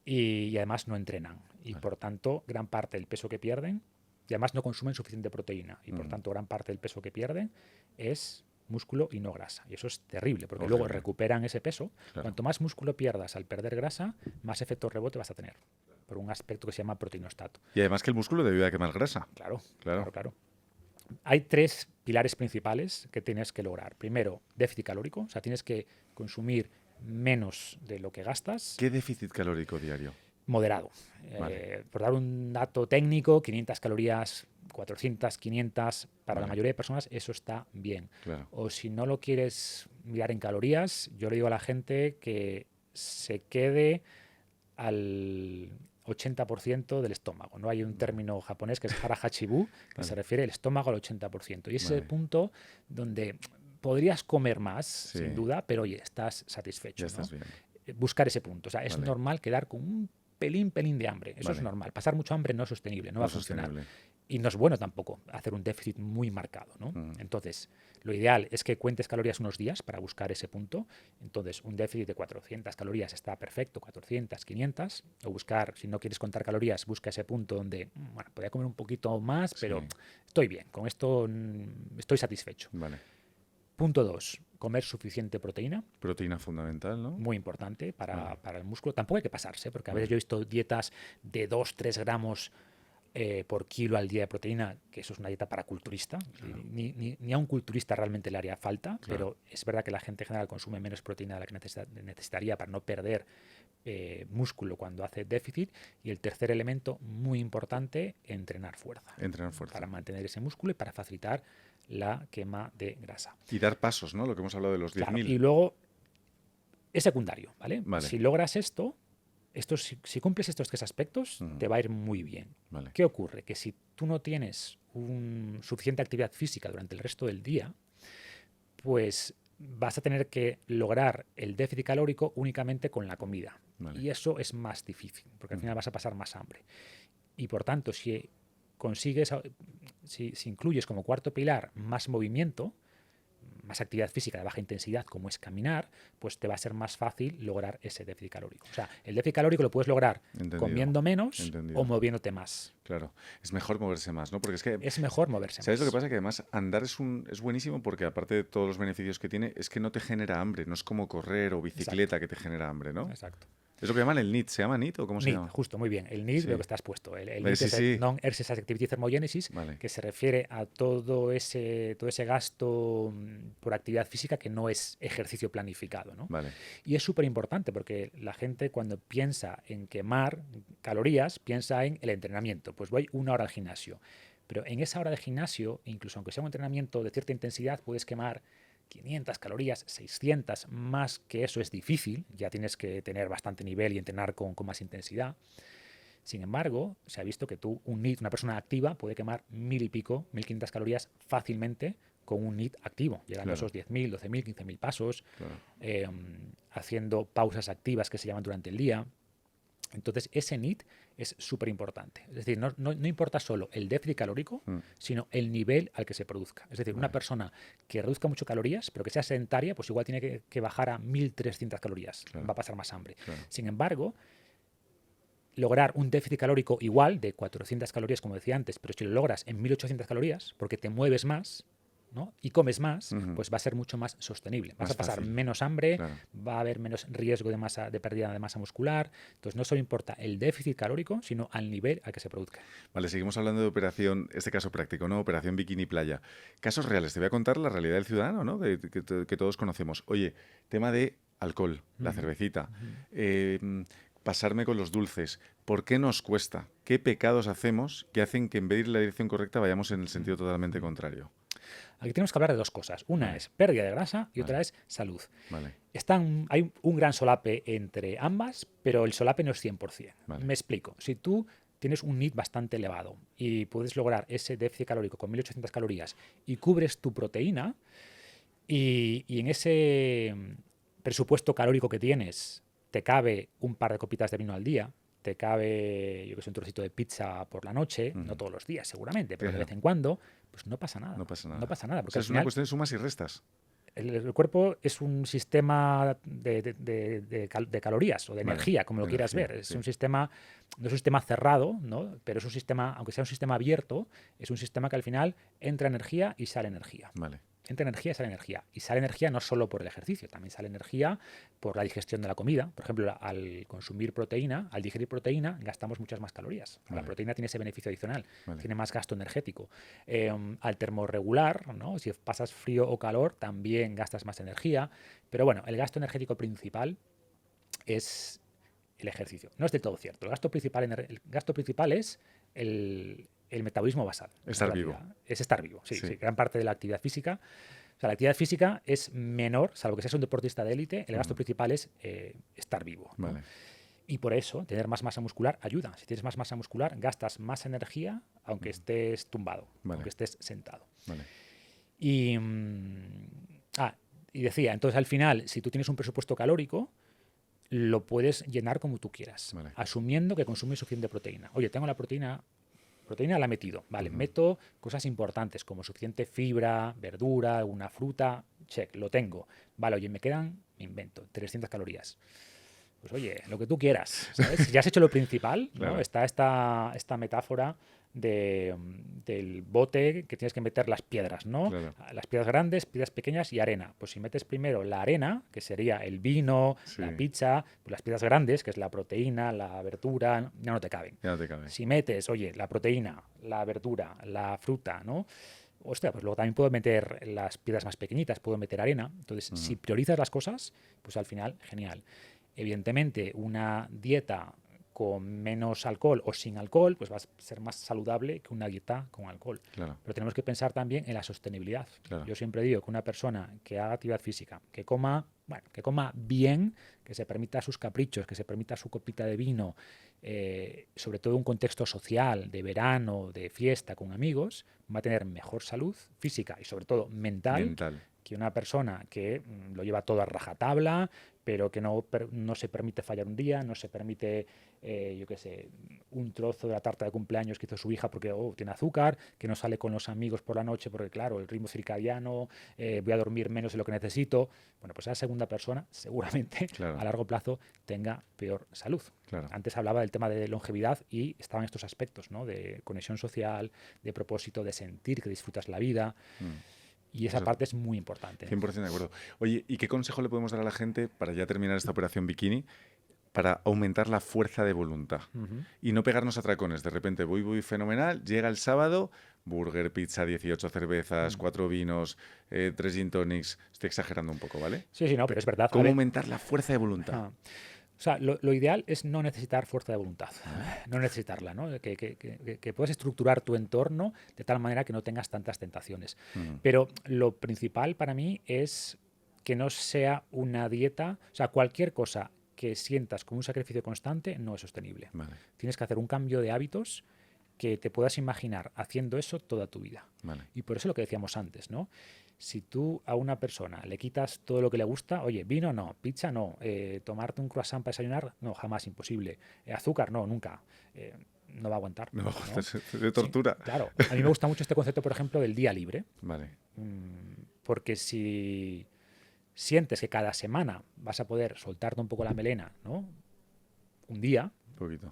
y además no entrenan. Y Vale. por tanto, gran parte del peso que pierden, y además no consumen suficiente proteína. Y por tanto, gran parte del peso que pierden es músculo y no grasa. Y eso es terrible, porque luego Horrible. recuperan ese peso. Claro. Cuanto más músculo pierdas al perder grasa, más efecto rebote vas a tener. Por un aspecto que se llama proteinostato. Y además que el músculo te ayuda a quemar grasa. Claro, Claro. claro. Hay 3 pilares principales que tienes que lograr. Primero, déficit calórico, o sea, tienes que consumir menos de lo que gastas. ¿Qué déficit calórico diario? Moderado. Vale. Por dar un dato técnico, 500 calorías, 400, 500, para la Vale. mayoría de personas eso está bien. Claro. O si no lo quieres mirar en calorías, yo le digo a la gente que se quede al 80% del estómago. ¿No? Hay un término japonés que es hara hachibu, que se refiere al estómago al 80%. Y ese es el Vale. punto donde podrías comer más, Sí. sin duda, pero oye, estás satisfecho. Ya estás ¿no? bien. Buscar ese punto. O sea, es Vale. normal quedar con un pelín de hambre. Eso es Vale. normal. Pasar mucho hambre no es sostenible, no va a funcionar. sostenible. Y no es bueno tampoco hacer un déficit muy marcado, ¿no? Entonces, lo ideal es que cuentes calorías unos días para buscar ese punto. Entonces, un déficit de 400 calorías está perfecto, 400, 500. O buscar, si no quieres contar calorías, busca ese punto donde, bueno, podría comer un poquito más, pero Sí. estoy bien. Con esto estoy satisfecho. Vale. Punto 2, comer suficiente proteína. Proteína fundamental, ¿no? Muy importante para, Vale. para el músculo. Tampoco hay que pasarse, porque a Vale. veces yo he visto dietas de 2-3 gramos por kilo al día de proteína, que eso es una dieta para culturista. Claro. Ni a un culturista realmente le haría falta, Claro. pero es verdad que la gente en general consume menos proteína de la que necesitaría para no perder músculo cuando hace déficit. Y el tercer elemento muy importante, entrenar fuerza. Entrenar fuerza. Para mantener ese músculo y para facilitar la quema de grasa. Y dar pasos, ¿no? Lo que hemos hablado de los 10.000. Claro, y luego es secundario, ¿vale? Vale. Si logras esto, si cumples estos 3 aspectos, Ujú. te va a ir muy bien. Vale. ¿Qué ocurre? Que si tú no tienes suficiente actividad física durante el resto del día, pues vas a tener que lograr el déficit calórico únicamente con la comida. Vale. Y eso es más difícil, porque al Ujú. final vas a pasar más hambre. Y por tanto, si incluyes como cuarto pilar más movimiento, más actividad física de baja intensidad, como es caminar, pues te va a ser más fácil lograr ese déficit calórico. O sea, el déficit calórico lo puedes lograr Entendido. comiendo menos Entendido. o moviéndote más. Claro. Es mejor moverse más, ¿no? Porque es que... Es mejor moverse ¿Sabes más. lo que pasa? Que además andar es buenísimo porque aparte de todos los beneficios que tiene, es que no te genera hambre. No es como correr o bicicleta que te genera hambre, ¿no? Exacto. Es lo que llaman el NEAT. ¿Se llama NEAT o cómo se NEAT, llama? justo, muy bien. El NEAT, Sí. veo que estás puesto. El Vale, NEAT sí, es sí. el Non-Exercise Activity Thermogenesis, Vale. que se refiere a todo ese gasto por actividad física que no es ejercicio planificado, ¿no? Vale. Y es súper importante porque la gente cuando piensa en quemar calorías, piensa en el entrenamiento. Pues voy 1 hora al gimnasio. Pero en esa hora de gimnasio, incluso aunque sea un entrenamiento de cierta intensidad, puedes quemar 500 calorías, 600, más que eso es difícil, ya tienes que tener bastante nivel y entrenar con más intensidad. Sin embargo, se ha visto que una persona activa puede quemar 1000 y pico, 1500 calorías fácilmente con un NEAT activo, llegando a esos 10.000, 12.000, 15.000 pasos, haciendo pausas activas que se llaman durante el día. Entonces, ese NEAT es súper importante. Es decir, no importa solo el déficit calórico, sino el nivel al que se produzca. Es decir, una persona que reduzca mucho calorías, pero que sea sedentaria, pues igual tiene que bajar a 1.300 calorías. Va a pasar más hambre. Sin embargo, lograr un déficit calórico igual de 400 calorías, como decía antes, pero si lo logras en 1.800 calorías, porque te mueves más, ¿no? Y comes más, pues va a ser mucho más sostenible. Vas a pasar menos hambre, va a haber menos riesgo de pérdida de masa muscular. Entonces no solo importa el déficit calórico, sino al nivel al que se produzca. Vale, seguimos hablando de operación, este caso práctico, ¿no? Operación Bikini Playa. Casos reales, te voy a contar la realidad del ciudadano, ¿no? Que todos conocemos. Oye, tema de alcohol, la cervecita, pasarme con los dulces. ¿Por qué nos cuesta? ¿Qué pecados hacemos que hacen que en vez de ir en la dirección correcta vayamos en el sentido totalmente contrario? Aquí tenemos que hablar de dos cosas. Una es pérdida de grasa y otra es salud. Hay un gran solape entre ambas, pero el solape no es 100%. Me explico. Si tú tienes un NEAT bastante elevado y puedes lograr ese déficit calórico con 1.800 calorías y cubres tu proteína y en ese presupuesto calórico que tienes te cabe un par de copitas de vino al día, te cabe, yo que sé, un trocito de pizza por la noche, no todos los días seguramente, pero de vez en cuando, pues no pasa nada. No pasa nada. No pasa nada. Porque o sea, es una cuestión de sumas y restas. El cuerpo es un sistema de calorías o de energía, como lo quieras ver. Es un sistema, no es un sistema cerrado, ¿no? Pero es un sistema, aunque sea un sistema abierto, es un sistema que al final entra energía y sale energía. Entra energía y sale energía. Y sale energía no solo por el ejercicio, también sale energía por la digestión de la comida. Por ejemplo, al consumir proteína, al digerir proteína, gastamos muchas más calorías. La proteína tiene ese beneficio adicional, tiene más gasto energético. Al termorregular, ¿no? Si pasas frío o calor, también gastas más energía. Pero bueno, el gasto energético principal es el ejercicio. No es del todo cierto. El gasto principal es el metabolismo basal. Estar vivo. Es estar vivo, sí. Gran parte de la actividad física. O sea, la actividad física es menor, salvo que seas un deportista de élite, el gasto principal es estar vivo, ¿no? Y por eso, tener más masa muscular ayuda. Si tienes más masa muscular, gastas más energía, aunque estés tumbado, aunque estés sentado. Y decía, entonces al final, si tú tienes un presupuesto calórico, lo puedes llenar como tú quieras, asumiendo que consumes suficiente proteína. Oye, tengo la proteína la he metido, meto cosas importantes como suficiente fibra, verdura, una fruta, check, lo tengo. Vale, oye, me invento, 300 calorías. Pues oye, lo que tú quieras, ¿sabes? Ya has hecho lo principal, ¿no? Está esta metáfora del bote que tienes que meter las piedras, ¿no? Las piedras grandes, piedras pequeñas y arena. Pues si metes primero la arena, que sería el vino, la pizza, pues las piedras grandes, que es la proteína, la verdura, ya no te caben. Si metes, oye, la proteína, la verdura, la fruta, ¿no? Hostia, pues luego también puedo meter las piedras más pequeñitas, puedo meter arena. Entonces, si priorizas las cosas, pues al final, genial. Evidentemente, una dieta con menos alcohol o sin alcohol, pues va a ser más saludable que una dieta con alcohol. Pero tenemos que pensar también en la sostenibilidad. Yo siempre digo que una persona que haga actividad física, que coma bien, que se permita sus caprichos, que se permita su copita de vino, sobre todo en un contexto social, de verano, de fiesta, con amigos, va a tener mejor salud física y sobre todo mental. Que una persona que lo lleva todo a rajatabla, pero que no se permite fallar un día, no se permite, yo qué sé, un trozo de la tarta de cumpleaños que hizo su hija porque tiene azúcar, que no sale con los amigos por la noche porque, claro, el ritmo circadiano, voy a dormir menos de lo que necesito. Bueno, pues esa segunda persona seguramente a largo plazo tenga peor salud. Antes hablaba del tema de longevidad y estaban estos aspectos, ¿no? De conexión social, de propósito, de sentir que disfrutas la vida. Y esa parte es muy importante. 100% de acuerdo. Oye, ¿y qué consejo le podemos dar a la gente para ya terminar esta operación bikini? Para aumentar la fuerza de voluntad y no pegarnos a tracones. De repente voy fenomenal, llega el sábado, burger, pizza, 18 cervezas, 4 vinos, 3 gin tonics. Estoy exagerando un poco, ¿vale? Sí, no, pero es verdad. ¿Cómo aumentar la fuerza de voluntad? O sea, lo ideal es no necesitar fuerza de voluntad, no necesitarla, ¿no? Que puedas estructurar tu entorno de tal manera que no tengas tantas tentaciones. Pero lo principal para mí es que no sea una dieta, o sea, cualquier cosa que sientas como un sacrificio constante no es sostenible. Vale. Tienes que hacer un cambio de hábitos que te puedas imaginar haciendo eso toda tu vida. Vale. Y por eso lo que decíamos antes, ¿no? Si tú a una persona le quitas todo lo que le gusta, oye, vino no, pizza no, tomarte un croissant para desayunar, no, jamás, imposible. Azúcar, no, nunca. No va a aguantar. Me va a ¿no? aguantar de tortura. Sí, claro. A mí me gusta mucho este concepto, por ejemplo, del día libre. Vale. Porque si sientes que cada semana vas a poder soltarte un poco la melena, ¿no? Un día, Un poquito.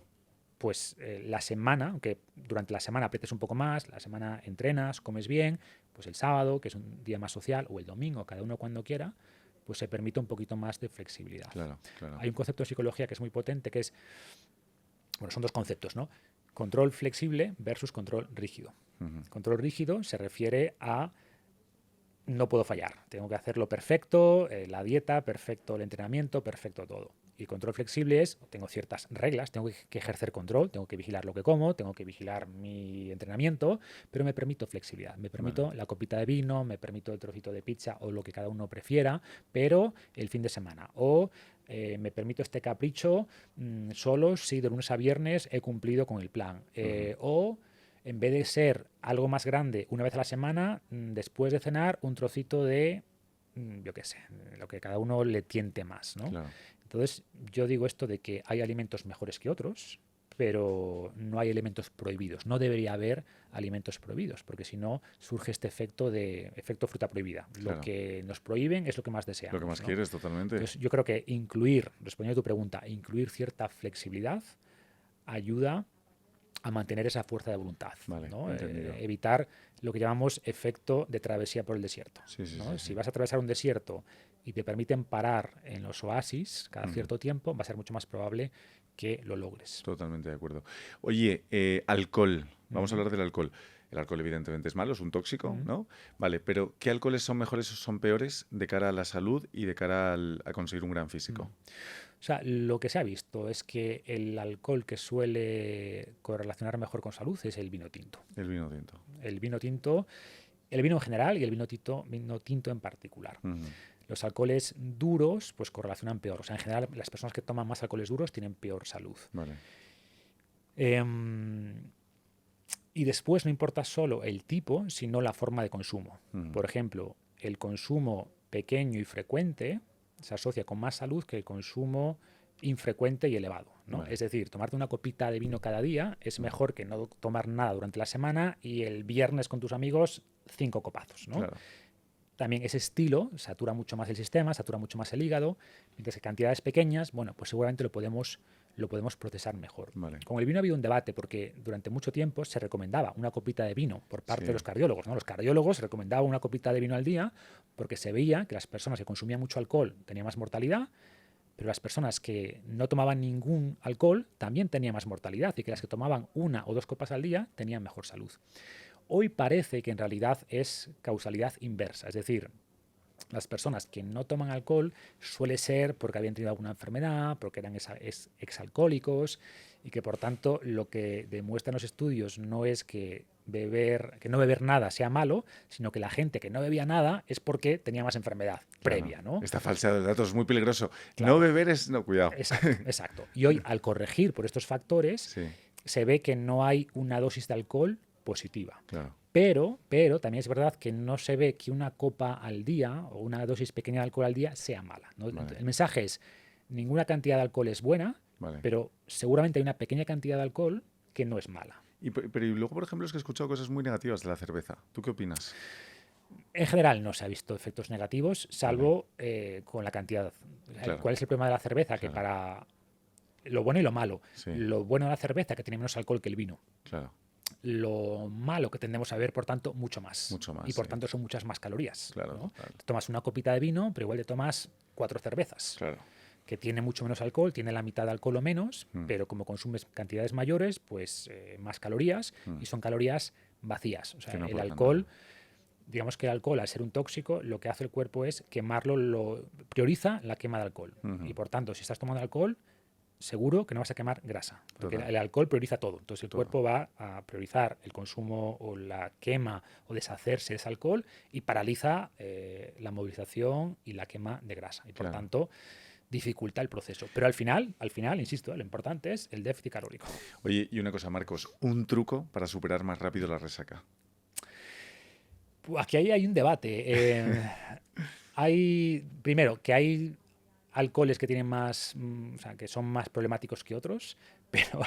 pues la semana, aunque durante la semana aprietes un poco más, la semana entrenas, comes bien, pues el sábado, que es un día más social, o el domingo, cada uno cuando quiera, pues se permite un poquito más de flexibilidad. Claro, claro. Hay un concepto de psicología que es muy potente, que es, bueno, son dos conceptos, ¿no? Control flexible versus control rígido. Control rígido se refiere a no puedo fallar, tengo que hacerlo perfecto, la dieta, perfecto el entrenamiento, perfecto todo. Y control flexible es, tengo ciertas reglas, tengo que ejercer control, tengo que vigilar lo que como, tengo que vigilar mi entrenamiento, pero me permito flexibilidad, me permito la copita de vino, me permito el trocito de pizza o lo que cada uno prefiera, pero el fin de semana. O me permito este capricho solo si de lunes a viernes he cumplido con el plan. O en vez de ser algo más grande una vez a la semana, después de cenar, un trocito de, yo qué sé, lo que cada uno le tiente más, ¿no? Claro. Entonces, yo digo esto de que hay alimentos mejores que otros, pero no hay alimentos prohibidos. No debería haber alimentos prohibidos, porque si no surge este efecto de efecto fruta prohibida. Claro. Lo que nos prohíben es lo que más deseamos. Lo que más ¿no? quieres, totalmente. Entonces, yo creo que incluir, respondiendo a tu pregunta, incluir cierta flexibilidad ayuda a mantener esa fuerza de voluntad, Vale, ¿no? entendido. Evitar lo que llamamos efecto de travesía por el desierto. Sí, sí, ¿no? sí, Si sí. vas a atravesar un desierto y te permiten parar en los oasis cada cierto tiempo, va a ser mucho más probable que lo logres. Totalmente de acuerdo. Oye, alcohol. Vamos a hablar del alcohol. El alcohol evidentemente es malo, es un tóxico, ¿no? Vale, pero ¿qué alcoholes son mejores o son peores de cara a la salud y de cara a conseguir un gran físico? O sea, lo que se ha visto es que el alcohol que suele correlacionar mejor con salud es el vino tinto. El vino tinto. El vino tinto, el vino en general y el vino tinto en particular. Los alcoholes duros pues correlacionan peor. O sea, en general las personas que toman más alcoholes duros tienen peor salud. Vale. Y después no importa solo el tipo, sino la forma de consumo. Por ejemplo, el consumo pequeño y frecuente se asocia con más salud que el consumo infrecuente y elevado, ¿no? Vale. Es decir, tomarte una copita de vino cada día es mejor que no tomar nada durante la semana y el viernes con tus amigos 5 copazos, ¿no? Claro. También ese estilo satura mucho más el sistema, satura mucho más el hígado, mientras que cantidades pequeñas, bueno, pues seguramente lo podemos procesar mejor. Vale. Con el vino ha habido un debate porque durante mucho tiempo se recomendaba una copita de vino por parte de los cardiólogos, ¿no? Los cardiólogos recomendaban una copita de vino al día porque se veía que las personas que consumían mucho alcohol tenían más mortalidad, pero las personas que no tomaban ningún alcohol también tenían más mortalidad y que las que tomaban 1 o 2 copas al día tenían mejor salud. Hoy parece que en realidad es causalidad inversa, es decir, las personas que no toman alcohol suele ser porque habían tenido alguna enfermedad, porque eran exalcohólicos y que por tanto lo que demuestran los estudios no es que no beber nada sea malo, sino que la gente que no bebía nada es porque tenía más enfermedad previa, ¿no? Esta falsedad de datos es muy peligroso. Claro. No beber es... No, cuidado. Exacto. Y hoy, al corregir por estos factores, Sí, se ve que no hay una dosis de alcohol positiva. claro. Pero también es verdad que no se ve que una copa al día o una dosis pequeña de alcohol al día sea mala, ¿no? Vale. El mensaje es, ninguna cantidad de alcohol es buena, Vale. pero seguramente hay una pequeña cantidad de alcohol que no es mala. Pero y luego, por ejemplo, es que he escuchado cosas muy negativas de la cerveza. ¿Tú qué opinas? En general no se ha visto efectos negativos, salvo con la cantidad. Claro. ¿Cuál es el problema de la cerveza? Que para lo bueno y lo malo. Sí. Lo bueno de la cerveza, que tiene menos alcohol que el vino. Claro. Lo malo que tendemos a ver, por tanto, mucho más. Mucho más, y por sí. tanto son muchas más calorías. Claro, ¿no? total. Te tomas una copita de vino, pero igual te tomas 4 cervezas. Claro. Que tiene mucho menos alcohol, tiene la mitad de alcohol o menos, pero como consumes cantidades mayores, pues más calorías y son calorías vacías. O sea, Que no el aportan alcohol, nada. digamos que el alcohol, al ser un tóxico, lo que hace el cuerpo es quemarlo, prioriza la quema de alcohol. Y por tanto, si estás tomando alcohol, seguro que no vas a quemar grasa, porque el alcohol prioriza todo. Entonces el cuerpo va a priorizar el consumo o la quema o deshacerse de ese alcohol y paraliza la movilización y la quema de grasa. Y por tanto dificulta el proceso. Pero al final, insisto, lo importante es el déficit calórico. Oye, y una cosa, Marcos, un truco para superar más rápido la resaca. Aquí hay un debate. Primero, que hay alcoholes que tienen más, o sea, que son más problemáticos que otros, pero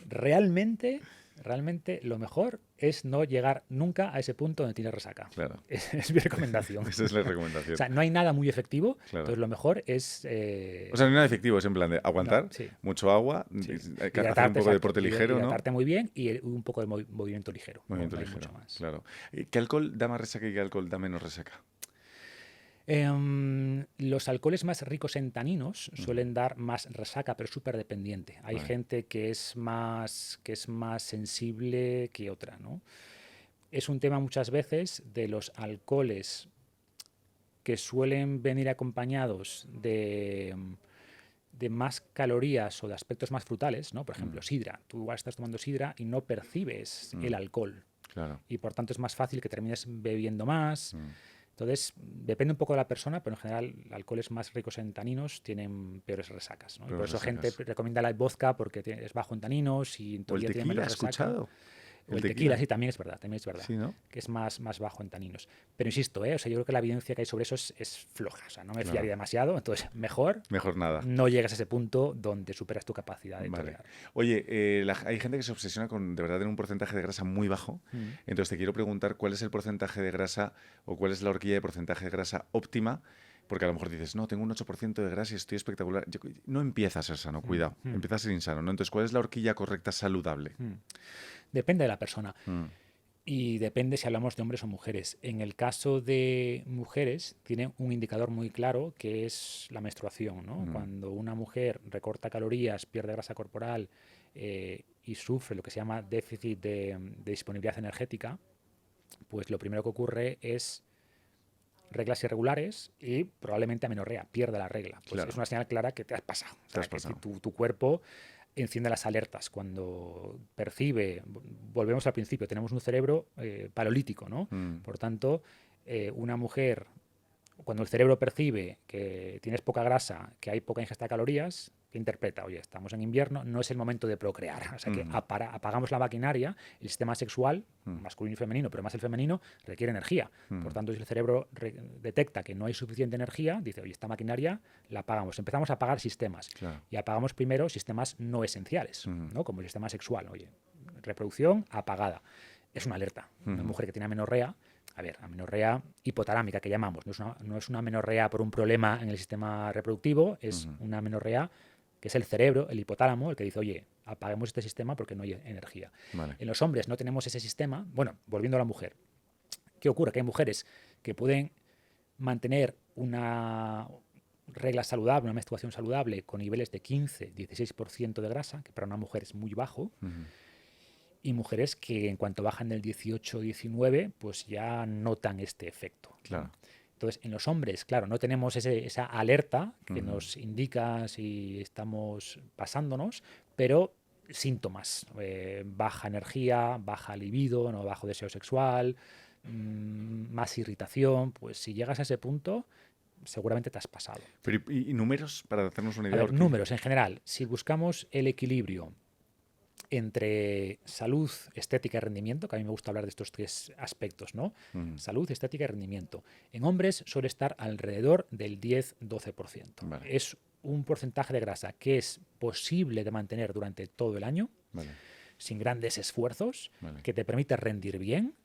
realmente lo mejor es no llegar nunca a ese punto donde tienes resaca. Claro. Es mi recomendación. Esa es la recomendación. O sea, no hay nada muy efectivo, Claro. Entonces lo mejor es... O sea, no hay nada efectivo, es en plan de aguantar, mucho agua, hacer un poco de deporte ligero, ¿no? Hidratarte muy bien y un poco de movimiento ligero. Movimiento no hay ligero, mucho más. claro. ¿Qué alcohol da más resaca y qué alcohol da menos resaca? Los alcoholes más ricos en taninos suelen dar más resaca, pero súper dependiente. Hay gente que es más sensible que otra, ¿no? Es un tema muchas veces de los alcoholes que suelen venir acompañados de más calorías o de aspectos más frutales, ¿no? Por ejemplo, sidra. Tú igual estás tomando sidra y no percibes el alcohol. Claro. Y por tanto es más fácil que termines bebiendo más. Entonces, depende un poco de la persona, pero en general alcoholes más ricos en taninos tienen peores resacas, ¿no? Y por eso gente recomienda la vodka porque es bajo en taninos y en teoría tiene menos resaca. ¿Escuchado? El tequila, sí, también es verdad. Sí, ¿no? Que es más bajo en taninos. Pero insisto, o sea, yo creo que la evidencia que hay sobre eso es floja. O sea, no me fiaría demasiado. Entonces, mejor nada. No llegas a ese punto donde superas tu capacidad de tolerar. Oye, hay gente que se obsesiona con de verdad tener un porcentaje de grasa muy bajo. Entonces te quiero preguntar cuál es el porcentaje de grasa o cuál es la horquilla de porcentaje de grasa óptima. Porque a lo mejor dices, no, tengo un 8% de grasa y estoy espectacular. No empieza a ser sano, cuidado. Empieza a ser insano, ¿no? Entonces, ¿cuál es la horquilla correcta saludable? Depende de la persona. Y depende si hablamos de hombres o mujeres. En el caso de mujeres, tiene un indicador muy claro que es la menstruación, ¿no? Cuando una mujer recorta calorías, pierde grasa corporal y sufre lo que se llama déficit de disponibilidad energética, pues lo primero que ocurre es reglas irregulares y probablemente amenorrea, pierde la regla. Pues es una señal clara que te has pasado. Tu cuerpo enciende las alertas cuando percibe, volvemos al principio, tenemos un cerebro paleolítico, ¿no? Por tanto, una mujer, cuando el cerebro percibe que tienes poca grasa, que hay poca ingesta de calorías, ¿qué interpreta? Oye, estamos en invierno, no es el momento de procrear. O sea que apagamos la maquinaria, el sistema sexual, masculino y femenino, pero más el femenino, requiere energía. Por tanto, si el cerebro detecta que no hay suficiente energía, dice, oye, esta maquinaria la apagamos. Empezamos a apagar sistemas. Y apagamos primero sistemas no esenciales, ¿no? Como el sistema sexual. Oye, reproducción apagada. Es una alerta. Una mujer que tiene amenorrea, amenorrea hipotalámica que llamamos, no es una amenorrea por un problema en el sistema reproductivo, es una amenorrea que es el cerebro, el hipotálamo, el que dice, oye, apaguemos este sistema porque no hay energía. En los hombres no tenemos ese sistema. Bueno, volviendo a la mujer, ¿qué ocurre? Que hay mujeres que pueden mantener una regla saludable, una menstruación saludable con niveles de 15-16% de grasa, que para una mujer es muy bajo, y mujeres que en cuanto bajan del 18-19, pues ya notan este efecto. Claro. Entonces, en los hombres, claro, no tenemos esa alerta que nos indica si estamos pasándonos, pero síntomas, baja energía, baja libido, no bajo deseo sexual, más irritación, pues si llegas a ese punto, seguramente te has pasado. Pero, ¿y números para hacernos una idea? Números en general, si buscamos el equilibrio entre salud, estética y rendimiento, que a mí me gusta hablar de estos tres aspectos, ¿no? Salud, estética y rendimiento. En hombres suele estar alrededor del 10-12%. Es un porcentaje de grasa que es posible de mantener durante todo el año, sin grandes esfuerzos, que te permite rendir bien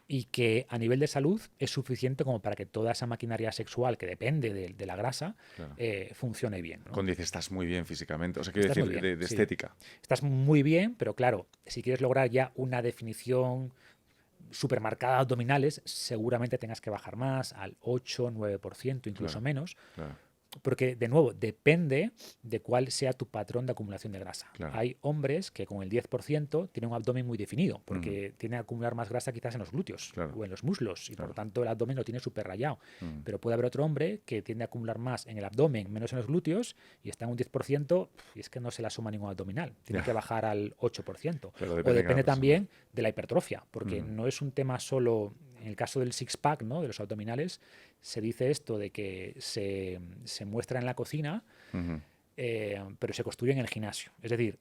y que a nivel de salud es suficiente como para que toda esa maquinaria sexual que depende de la grasa funcione bien, ¿no? Cuando dices estás muy bien físicamente, o sea, quiero decir, de estética. Estás muy bien, pero claro, si quieres lograr ya una definición supermarcada de abdominales, seguramente tengas que bajar más, al 8-9%, incluso menos. Porque, de nuevo, depende de cuál sea tu patrón de acumulación de grasa. Claro. Hay hombres que con el 10% tienen un abdomen muy definido, porque tienen que acumular más grasa quizás en los glúteos Claro. o en los muslos, y Claro. por lo tanto el abdomen lo tiene súper rayado. Pero puede haber otro hombre que tiende a acumular más en el abdomen, menos en los glúteos, y está en un 10%, y es que no se le asuma ningún abdominal. Tiene Ya. que bajar al 8%. Pero O depende de cada depende persona. también de la hipertrofia, porque no es un tema solo, en el caso del six-pack, ¿no?, de los abdominales, se dice esto de que se muestra en la cocina, pero se construye en el gimnasio. Es decir,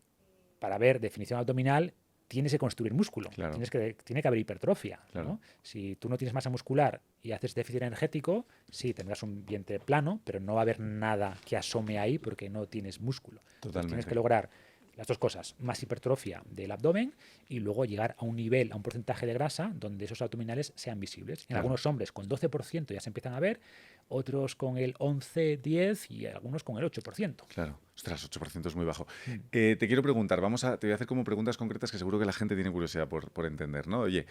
para ver definición abdominal tienes que construir músculo, Claro. tiene que haber hipertrofia. Claro. ¿no? Si tú no tienes masa muscular y haces déficit energético, sí, tendrás un vientre plano, pero no va a haber nada que asome ahí porque no tienes músculo. Entonces, tienes que lograr las dos cosas, más hipertrofia del abdomen y luego llegar a un nivel, a un porcentaje de grasa donde esos abdominales sean visibles. En algunos hombres con 12% ya se empiezan a ver, otros con el 11, 10 y algunos con el 8%. Claro. Ostras, 8% es muy bajo. Te quiero preguntar, te voy a hacer como preguntas concretas que seguro que la gente tiene curiosidad por entender, ¿no? Oye,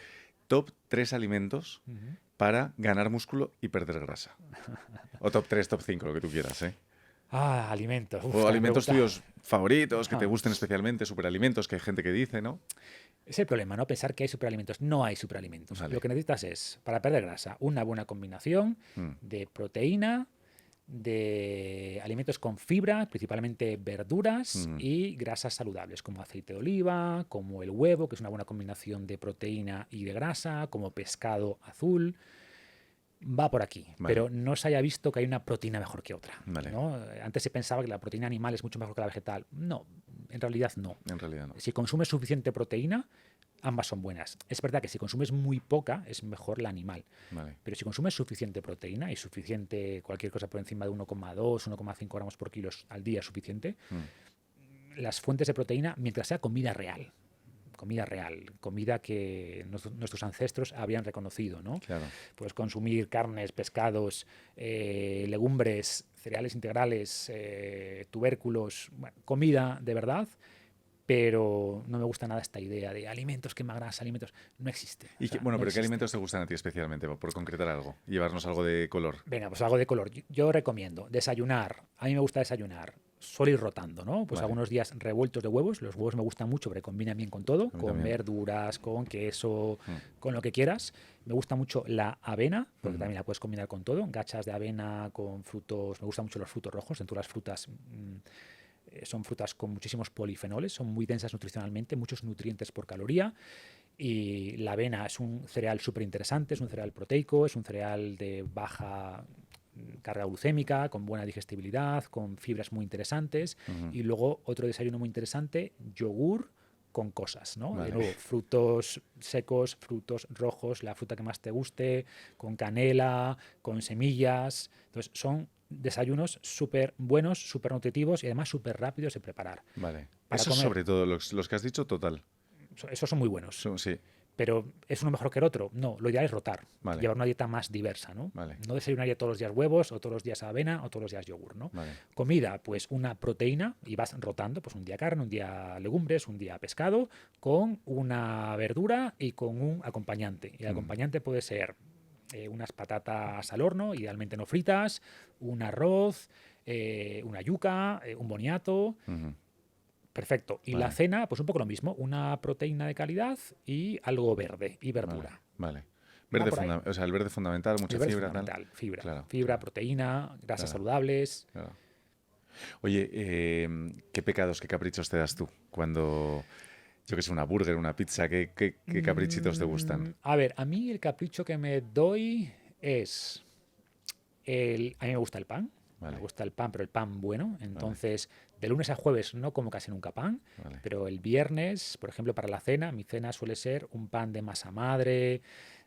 top 3 alimentos para ganar músculo y perder grasa. O top 3, top 5, lo que tú quieras, ¿eh? Alimentos. O alimentos tuyos favoritos, que te gusten especialmente, superalimentos, que hay gente que dice, ¿no? Es el problema, ¿no? Pensar que hay superalimentos. No hay superalimentos. Vale. Lo que necesitas es, para perder grasa, una buena combinación de proteína, de alimentos con fibra, principalmente verduras y grasas saludables, como aceite de oliva, como el huevo, que es una buena combinación de proteína y de grasa, como pescado azul. Va por aquí, pero no se haya visto que hay una proteína mejor que otra. ¿no? Antes se pensaba que la proteína animal es mucho mejor que la vegetal. No, en realidad no. En realidad no. Si consumes suficiente proteína, ambas son buenas. Es verdad que si consumes muy poca, es mejor la animal. Pero si consumes suficiente proteína y suficiente cualquier cosa por encima de 1,2, 1,5 gramos por kilo al día es suficiente, las fuentes de proteína, mientras sea comida real, comida que nuestros ancestros habían reconocido, ¿no? Claro. Puedes consumir carnes, pescados, legumbres, cereales integrales, tubérculos, comida de verdad, pero no me gusta nada esta idea de alimentos que grasa, alimentos. No existe. Pero ¿qué alimentos te gustan a ti especialmente? Por concretar algo, llevarnos algo de color. Venga, pues algo de color. Yo recomiendo desayunar. A mí me gusta desayunar. Suelo ir rotando, ¿no? Pues algunos días revueltos de huevos. Los huevos me gustan mucho porque combinan bien con todo, con verduras, con queso, con lo que quieras. Me gusta mucho la avena, porque también la puedes combinar con todo. Gachas de avena con frutos. Me gustan mucho los frutos rojos. Dentro de las frutas son frutas con muchísimos polifenoles, son muy densas nutricionalmente, muchos nutrientes por caloría. Y la avena es un cereal súper interesante, es un cereal proteico, es un cereal de baja carga glucémica, con buena digestibilidad, con fibras muy interesantes. Y luego otro desayuno muy interesante, yogur con cosas, ¿no? De nuevo, frutos secos, frutos rojos, la fruta que más te guste, con canela, con semillas. Entonces son desayunos súper buenos, súper nutritivos y además súper rápidos de preparar. Eso sobre todo, los que has dicho, total. Esos son muy buenos. Sí. Pero ¿es uno mejor que el otro? No, lo ideal es rotar, llevar una dieta más diversa, ¿no? No desayunaría todos los días huevos, o todos los días avena, o todos los días yogur, ¿no? Comida, pues una proteína, y vas rotando, pues un día carne, un día legumbres, un día pescado, con una verdura y con un acompañante. Y el acompañante puede ser unas patatas al horno, idealmente no fritas, un arroz, una yuca, un boniato. Perfecto. Y la cena, pues un poco lo mismo. Una proteína de calidad y algo verde y verdura. El verde fundamental, mucha fibra. Fibra, proteína, grasas saludables. Oye, ¿qué pecados, qué caprichos te das tú cuando, yo que sé, una burger, una pizza? ¿Qué caprichitos te gustan? A ver, a mí el capricho que me doy es... a mí me gusta el pan. Me gusta el pan, pero el pan bueno. Entonces, de lunes a jueves no como casi nunca pan, pero el viernes, por ejemplo, para la cena, mi cena suele ser un pan de masa madre,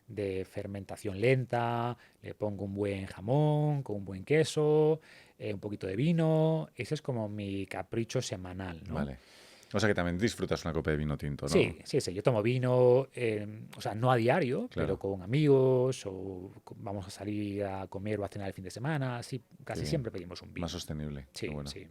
de fermentación lenta, le pongo un buen jamón, con un buen queso, un poquito de vino. Ese es como mi capricho semanal, ¿no? O sea que también disfrutas una copa de vino tinto, ¿no? Sí. Yo tomo vino, o sea, no a diario, pero con amigos, o vamos a salir a comer o a cenar el fin de semana. Sí, casi siempre pedimos un vino. Más sostenible. Sí, bueno. sí.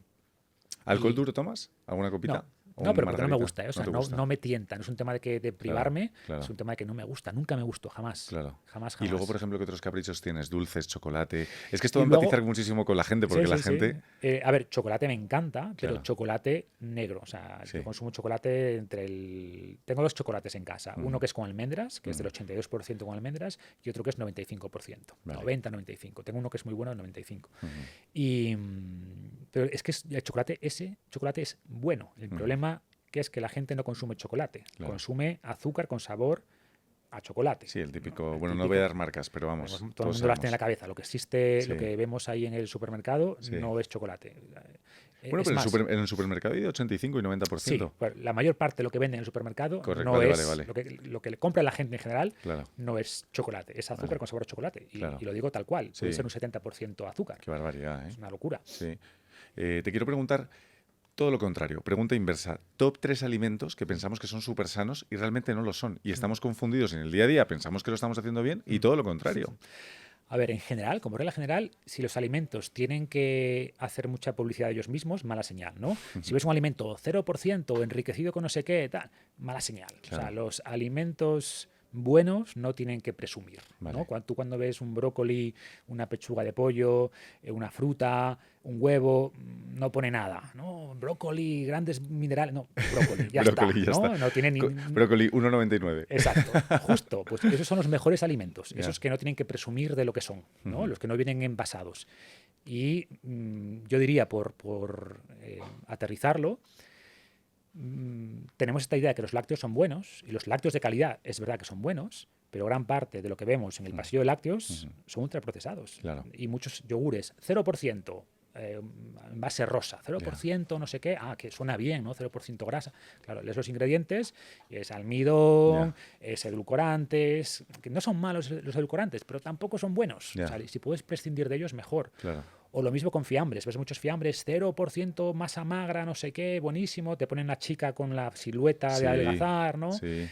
¿Alcohol duro tomas? ¿Alguna copita? o No, un pero porque no me margarita. gusta, ¿eh? O ¿No sea, te no, gusta? no me tienta, no es un tema de privarme, Claro. es un tema de que no me gusta, nunca me gustó, jamás. Claro. Jamás, Y luego, jamás. por ejemplo, ¿qué otros caprichos tienes? Dulces, chocolate. Es que esto va Y a empatizar luego, muchísimo con la gente, sí, porque la sí, sí. gente. A ver, chocolate me encanta, pero Claro, chocolate negro. O sea, yo sí. consumo chocolate entre el... Tengo dos chocolates en casa. Uno Ujú, que es con almendras, que es del ujú. 82% con almendras, y otro que es 95%. Vale. 90-95. Tengo uno que es muy bueno, 95. Ujú, Pero es que el chocolate, ese chocolate es bueno. El ujú. problema que es que la gente no consume chocolate. Claro. Consume azúcar con sabor a chocolate. Sí, el ¿No? típico. El Bueno, no voy a típico. dar marcas, pero vamos, Todo el todos mundo las tiene en la sabemos. cabeza. Lo que existe, lo Sí, que vemos ahí en el supermercado, sí. no es chocolate. Bueno, Es pero más, en el supermercado hay de 85 y sí, 90%. pues la mayor parte de lo que venden en el supermercado Correcto. no Vale, vale, es vale. lo que le compra la gente en general, Claro, no es chocolate, es azúcar vale, con sabor a chocolate. claro. Y lo digo tal cual, puede Sí, ser un 70% azúcar. qué barbaridad, Es ¿eh? una locura. Sí. Te quiero preguntar todo lo contrario. Pregunta inversa. Top 3 alimentos que pensamos que son súper sanos y realmente no lo son. Y estamos confundidos en el día a día, pensamos que lo estamos haciendo bien y todo lo contrario. A ver, en general, como regla general, si los alimentos tienen que hacer mucha publicidad de ellos mismos, mala señal, ¿no? Si ves un alimento 0% enriquecido con no sé qué, tal, mala señal. O sea, Claro, los alimentos buenos no tienen que presumir, ¿no? vale. Tú cuando ves un brócoli, una pechuga de pollo, una fruta, un huevo, no pone nada, ¿no? Brócoli, grandes minerales, no, brócoli, ya está, Brócoli, ya está. ¿no? No tiene ni... Brócoli 1,99. Exacto, justo, pues esos son los mejores alimentos, Ya. esos que no tienen que presumir de lo que son, ¿no? Ujú, Los que no vienen envasados. Y yo diría, por aterrizarlo, tenemos esta idea de que los lácteos son buenos, y los lácteos de calidad es verdad que son buenos, pero gran parte de lo que vemos en el pasillo de lácteos ujú. son ultraprocesados. Claro, Y muchos yogures, 0%. Envase rosa, ya. 0%, no sé qué, que suena bien, ¿no? 0% grasa. Claro, lees los ingredientes, y es almidón, Ya, es edulcorantes, que no son malos los edulcorantes, pero tampoco son buenos. O ya, sea, si puedes prescindir de ellos, mejor. claro. O lo mismo con fiambres, ves muchos fiambres, 0% masa magra, no sé qué, buenísimo, te ponen una chica con la silueta de Sí, adelgazar, ¿no? sí,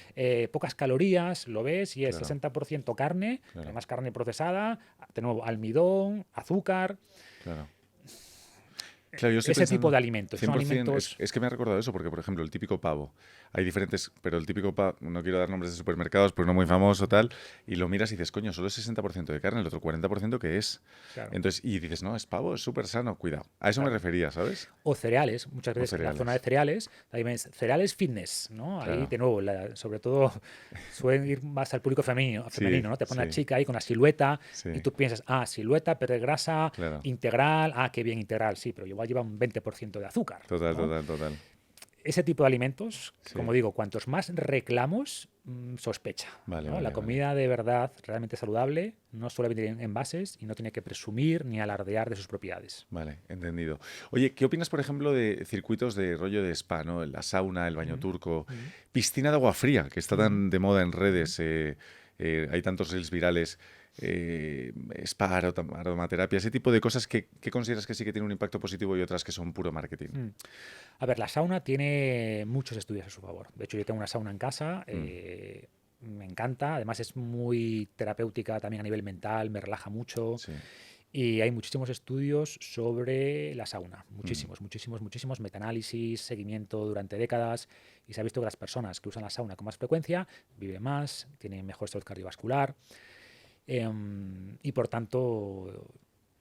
Pocas calorías, lo ves, y es claro, 60% carne, claro, además carne procesada, de nuevo almidón, azúcar, claro. Claro, yo estoy ese tipo de pensando, alimentos. Son 100%, alimentos... es que me ha recordado eso, porque por ejemplo, el típico pavo, hay diferentes, pero el típico pavo, no quiero dar nombres de supermercados, pero no muy famoso, tal, y lo miras y dices, coño, solo es 60% de carne, el otro 40% que es. Claro, Entonces, y dices, no, es pavo, es súper sano, cuidado. A eso me claro. refería, ¿sabes? O cereales, muchas O veces en la zona de cereales, cereales, también ves cereales fitness, ¿no? Ahí, claro. de nuevo, sobre todo suelen ir más al público Sí, femenino, ¿no? Te pone la sí, chica ahí con la silueta sí, y tú piensas, silueta, perder grasa, claro. integral, qué bien integral, sí, pero igual lleva un 20% de azúcar, Total, ¿no? total, total. Ese tipo de alimentos, Sí, como digo, cuantos más reclamos, sospecha, vale, ¿no? La vale, vale. comida de verdad realmente saludable no suele venir en envases y no tiene que presumir ni alardear de sus propiedades. Vale, entendido. Oye, ¿qué opinas, por ejemplo, de circuitos de rollo de spa, ¿no? La sauna, el baño Ujú, turco, ujú, piscina de agua fría, que está ujú, tan de moda en ujú, redes, hay tantos reels virales, spa, aromaterapia, ese tipo de cosas que consideras que sí que tienen un impacto positivo y otras que son puro marketing? ujú. A ver, la sauna tiene muchos estudios a su favor. De hecho, yo tengo una sauna en casa, Mm, me encanta. Además, es muy terapéutica también a nivel mental, me relaja mucho. sí. Y hay muchísimos estudios sobre la sauna. Mm, Muchísimos, muchísimos, muchísimos. Metaanálisis, seguimiento durante décadas. Y se ha visto que las personas que usan la sauna con más frecuencia viven más, tienen mejor salud cardiovascular. Y por tanto,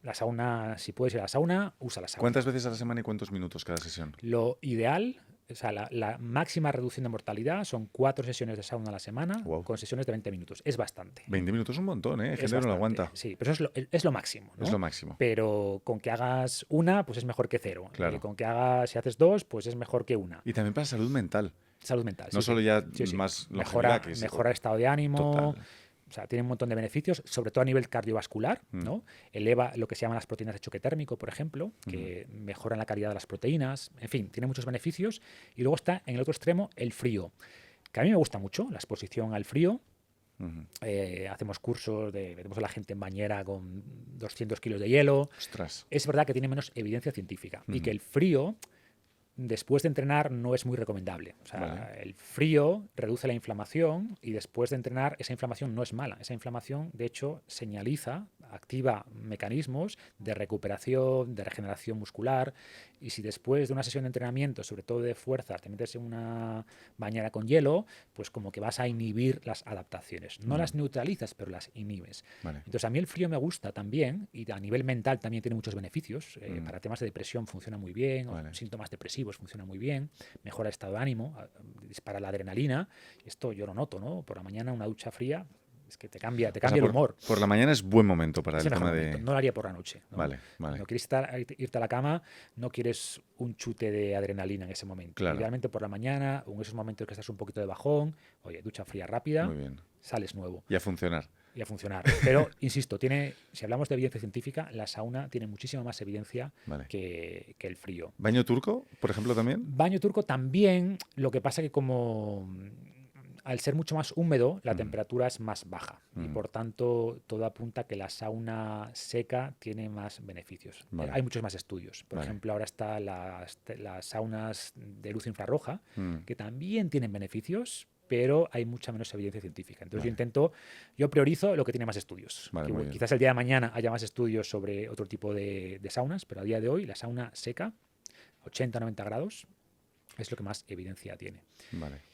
la sauna, si puedes ir a la sauna, usa la sauna. ¿Cuántas veces a la semana y cuántos minutos cada sesión? Lo ideal, o sea, la máxima reducción de mortalidad son 4 sesiones de sauna a la semana Wow. con sesiones de 20 minutos. Es bastante. 20 minutos es un montón, ¿eh? Hay Es gente que no lo bastante. aguanta. Sí, pero eso es lo máximo, Es ¿no? lo máximo. Pero con que hagas una, pues es mejor que cero. Claro. Con que hagas, si haces dos, pues es mejor que una. Y también para salud mental. Salud mental, No sí, sí. solo ya Sí, sí. más longevidad, Mejora, que sí. mejora el estado de ánimo. Total. O sea, tiene un montón de beneficios, sobre todo a nivel cardiovascular, Mm, ¿no? Eleva lo que se llaman las proteínas de choque térmico, por ejemplo, ujú, que mejoran la calidad de las proteínas. En fin, tiene muchos beneficios. Y luego está en el otro extremo el frío, que a mí me gusta mucho, la exposición al frío. ujú. Hacemos cursos, metemos a la gente en bañera con 200 kilos de hielo. Ostras. Es verdad que tiene menos evidencia científica y que Ujú, el frío después de entrenar no es muy recomendable. O sea, Vale. el frío reduce la inflamación y después de entrenar esa inflamación no es mala. Esa inflamación, de hecho, señaliza, activa mecanismos de recuperación, de regeneración muscular. Y si después de una sesión de entrenamiento, sobre todo de fuerza, te metes en una bañera con hielo, pues como que vas a inhibir las adaptaciones. No las neutralizas, pero las inhibes. Vale. Entonces a mí el frío me gusta también y a nivel mental también tiene muchos beneficios. Para temas de depresión funciona muy bien, Vale. o síntomas depresivos funciona muy bien, mejora el estado de ánimo, dispara la adrenalina. Esto yo lo noto, ¿no? Por la mañana una ducha fría es que te cambia O sea, el humor. por la mañana es buen momento para Es el el mejor tema momento. de... No lo haría por la noche, ¿no? Vale, vale. Cuando quieres irte a la cama, no quieres un chute de adrenalina en ese momento. Claro. Idealmente por la mañana o en esos momentos que estás un poquito de bajón, oye, ducha fría rápida, Muy bien. sales nuevo. Y a funcionar. Y a funcionar. Pero, insisto, si hablamos de evidencia científica, la sauna tiene muchísima más evidencia Vale. que el frío. ¿Baño turco, por ejemplo, también? Baño turco también, lo que pasa que como al ser mucho más húmedo, la temperatura es más baja y por tanto todo apunta a que la sauna seca tiene más beneficios. Vale. Hay muchos más estudios. Por Vale. ejemplo, ahora están las saunas de luz infrarroja, que también tienen beneficios, pero hay mucha menos evidencia científica. Entonces yo priorizo lo que tiene más estudios. Vale, Que muy bien. quizás el día de mañana haya más estudios sobre otro tipo de saunas, pero a día de hoy la sauna seca, 80-90 grados, es lo que más evidencia tiene. Vale.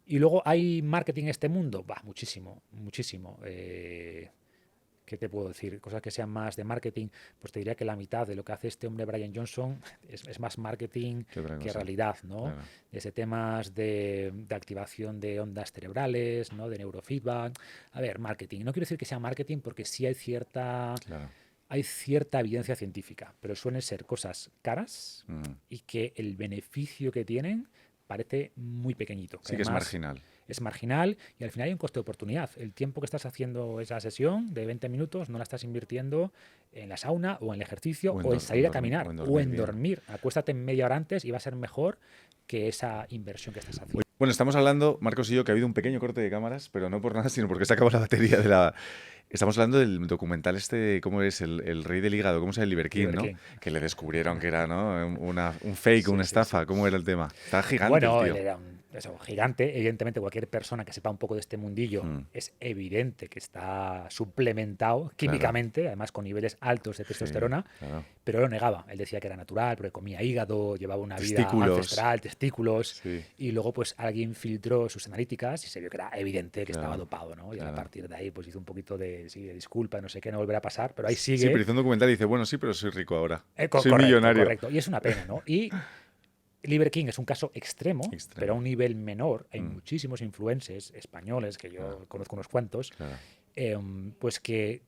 Y luego hay marketing en este mundo, muchísimo, muchísimo. ¿Qué te puedo decir? Cosas que sean más de marketing, pues te diría que la mitad de lo que hace este hombre Brian Johnson es más marketing que realidad, ¿no? Claro. Desde temas de activación de ondas cerebrales, ¿no? De neurofeedback. A ver, marketing. No quiero decir que sea marketing porque sí hay cierta... Claro. Hay cierta evidencia científica, pero suelen ser cosas caras y que el beneficio que tienen parece muy pequeñito. Sí que es marginal. Es marginal y al final hay un coste de oportunidad. El tiempo que estás haciendo esa sesión de 20 minutos no la estás invirtiendo en la sauna o en el ejercicio o en salir a caminar o en dormir. Acuéstate media hora antes y va a ser mejor que esa inversión que estás haciendo. Bueno, estamos hablando, Marcos y yo, que ha habido un pequeño corte de cámaras, pero no por nada, sino porque se acabó la batería de la... Estamos hablando del documental ¿cómo es? El rey del hígado, ¿cómo se llama? Liver King, ¿no? Que le descubrieron que era, ¿no? Un fake, una estafa. ¿Cómo era el tema? Está gigante, bueno, el tío. Él era gigante. Evidentemente, cualquier persona que sepa un poco de este mundillo es evidente que está suplementado químicamente, además con niveles altos de testosterona, claro. pero él lo negaba. Él decía que era natural, porque comía hígado, llevaba una vida ancestral, testículos, y luego pues alguien filtró sus analíticas y se vio que era evidente que estaba dopado, ¿no? Y a partir de ahí pues hizo un poquito de disculpa, no sé qué, no volverá a pasar, pero ahí sigue. Sí, pero hizo un documental y dice, bueno, sí, pero soy rico ahora. Soy correcto, millonario. Correcto, y es una pena, ¿no? Y Liver King es un caso extremo, pero a un nivel menor. Hay muchísimos influencers españoles, que yo conozco unos cuantos, pues que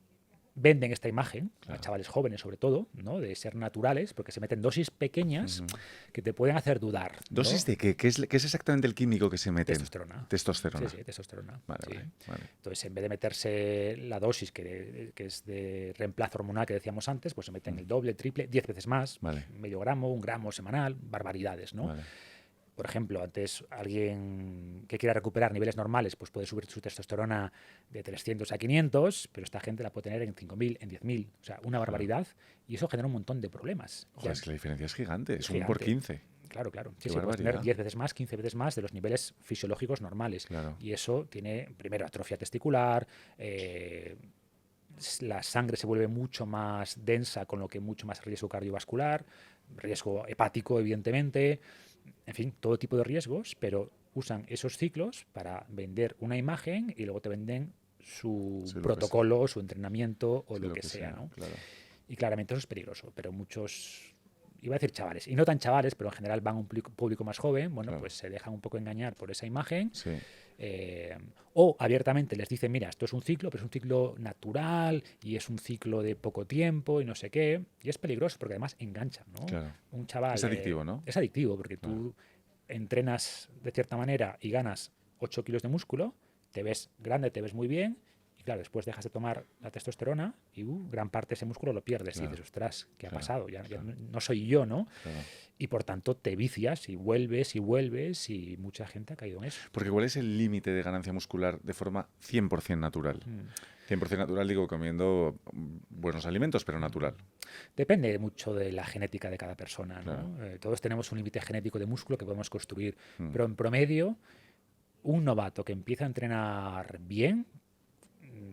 venden esta imagen a chavales jóvenes sobre todo, ¿no? De ser naturales, porque se meten dosis pequeñas que te pueden hacer dudar, ¿no? ¿Dosis de qué? ¿Qué es exactamente el químico que se mete? Testosterona. Testosterona. Sí, testosterona. Vale. Entonces, en vez de meterse la dosis que es de reemplazo hormonal que decíamos antes, pues se meten el doble, triple, 10 veces más, medio gramo, 1 gramo semanal, barbaridades, ¿no? Por ejemplo, antes alguien que quiera recuperar niveles normales, pues puede subir su testosterona de 300 a 500, pero esta gente la puede tener en 5.000, en 10.000. O sea, una barbaridad. Y eso genera un montón de problemas. Joder, es que la diferencia es gigante. Es 1 por 15. Claro. Sí, puedes tener 10 veces más, 15 veces más de los niveles fisiológicos normales. Y eso tiene, primero, atrofia testicular, la sangre se vuelve mucho más densa, con lo que mucho más riesgo cardiovascular, riesgo hepático, evidentemente. En fin, todo tipo de riesgos, pero usan esos ciclos para vender una imagen y luego te venden su protocolo, su entrenamiento o lo que sea, ¿no? Claro. Y claramente eso es peligroso, pero muchos, iba a decir chavales, y no tan chavales, pero en general van a un público más joven, bueno, pues se dejan un poco engañar por esa imagen. O abiertamente les dicen, mira, esto es un ciclo, pero es un ciclo natural y es un ciclo de poco tiempo y no sé qué. Y es peligroso porque además engancha, ¿no? Un chaval... Es adictivo, ¿no? Es adictivo porque tú entrenas de cierta manera y ganas 8 kilos de músculo, te ves grande, te ves muy bien, y claro, después dejas de tomar la testosterona y gran parte de ese músculo lo pierdes. Claro. Y dices, ostras, ¿qué ha Claro, pasado? Ya claro. no soy yo, ¿no? Claro. Y por tanto te vicias y vuelves y mucha gente ha caído en eso. Porque ¿cuál es el límite de ganancia muscular de forma 100% natural? 100% natural, digo, comiendo buenos alimentos, pero natural. Depende mucho de la genética de cada persona, ¿no? Claro. Todos tenemos un límite genético de músculo que podemos construir, Mm. pero en promedio, un novato que empieza a entrenar bien,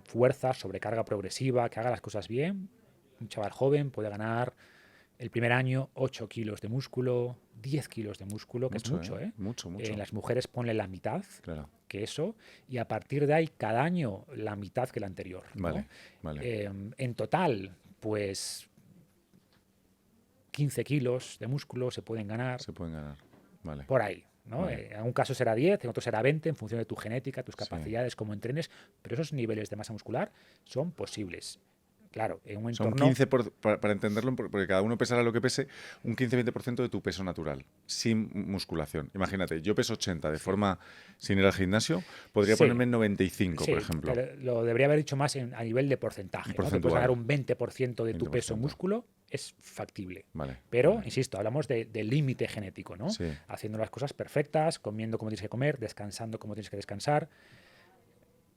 fuerza, sobrecarga progresiva, que haga las cosas bien, un chaval joven puede ganar el primer año 8 kilos de músculo, 10 kilos de músculo, que Mucho, es mucho, ¿eh? Mucho, mucho. En las mujeres ponle la mitad Claro. que eso, y a partir de ahí cada año la mitad que el anterior, ¿no? Vale, vale. En total, pues 15 kilos de músculo se pueden ganar Se pueden ganar. Vale. por ahí, ¿no? Vale. En algún caso será 10, en otro será 20, en función de tu genética, tus Sí. capacidades, cómo entrenes, pero esos niveles de masa muscular son posibles. Claro, en un Son entorno... 15, para entenderlo, porque cada uno pesará lo que pese, un 15-20% de tu peso natural, sin musculación. Imagínate, yo peso 80 de forma sin ir al gimnasio, podría Sí. ponerme en 95, Sí, por ejemplo. lo debería haber dicho más a nivel de porcentaje, ¿no? Que puedes Porcentual. ganar un 20% de tu peso 20%. en músculo, es factible. Vale. Pero, vale. insisto, hablamos de límite genético, ¿no? Sí. Haciendo las cosas perfectas, comiendo como tienes que comer, descansando como tienes que descansar.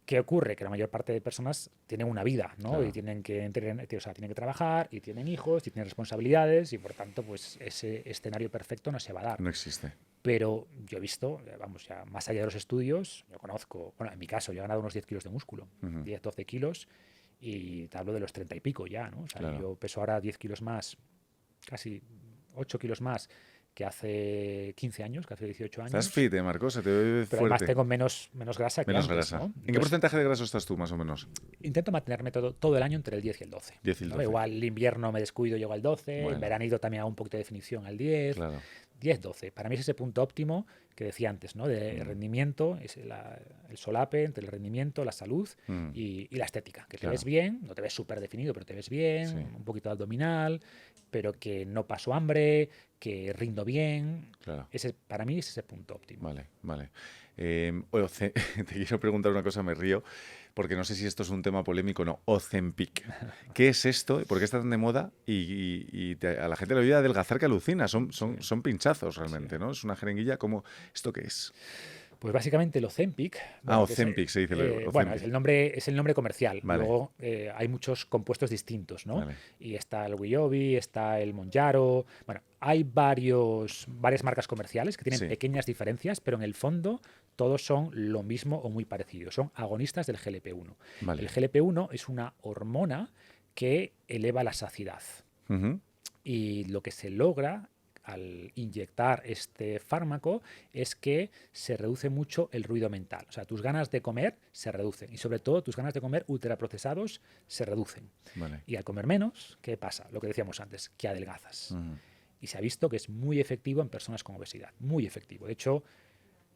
¿Qué ocurre? Que la mayor parte de personas tienen una vida, ¿no? Claro. Y tienen que tienen que trabajar, y tienen hijos, y tienen responsabilidades, y por tanto, pues ese escenario perfecto no se va a dar. No existe. Pero yo he visto, vamos, ya más allá de los estudios, yo conozco, bueno, en mi caso, yo he ganado unos 10 kilos de músculo, 10, 12 kilos, y te hablo de los 30 y pico ya, ¿no? O sea, Claro. yo peso ahora 10 kilos más, casi 8 kilos más que hace 15 años, que hace 18 años. Estás fit, Marcos, se te ve Pero fuerte. además tengo menos grasa que Menos antes, grasa. ¿no? ¿En qué Entonces, porcentaje de graso estás tú, más o menos? intento mantenerme todo el año entre el 10 y el 12. 10 y el ¿no? 12. Igual el invierno me descuido, llego al 12, Bueno. en veranito también hago un poquito de definición al 10. Claro. 10-12. Para mí es ese punto óptimo que decía antes, ¿no? De rendimiento, es el solape entre el rendimiento, la salud y la estética. Que te Claro. ves bien, no te ves súper definido, pero te ves bien, Sí. un poquito de abdominal, pero que no paso hambre, que rindo bien. Claro. Para mí es ese punto óptimo. Vale, vale. Te quiero preguntar una cosa, me río, porque no sé si esto es un tema polémico o no. Ozempic. ¿Qué es esto? ¿Por qué está tan de moda? A la gente le olvida adelgazar que alucina. Son pinchazos realmente, Sí. ¿no? Es una jeringuilla como... ¿Esto qué es? Pues básicamente el Ozempic. Ozempic se dice. Bueno, Ozempic. es el nombre comercial. Vale. Luego hay muchos compuestos distintos, ¿no? Vale. Y está el Wegovy, está el Mounjaro. Bueno, hay varias marcas comerciales que tienen Sí. pequeñas diferencias, pero en el fondo todos son lo mismo o muy parecidos. Son agonistas del GLP-1. Vale. El GLP-1 es una hormona que eleva la saciedad. Ujú. Y lo que se logra al inyectar este fármaco es que se reduce mucho el ruido mental. O sea, tus ganas de comer se reducen y sobre todo tus ganas de comer ultraprocesados se reducen. Vale. Y al comer menos, ¿qué pasa? Lo que decíamos antes, que adelgazas. Ujú. Y se ha visto que es muy efectivo en personas con obesidad, muy efectivo. De hecho,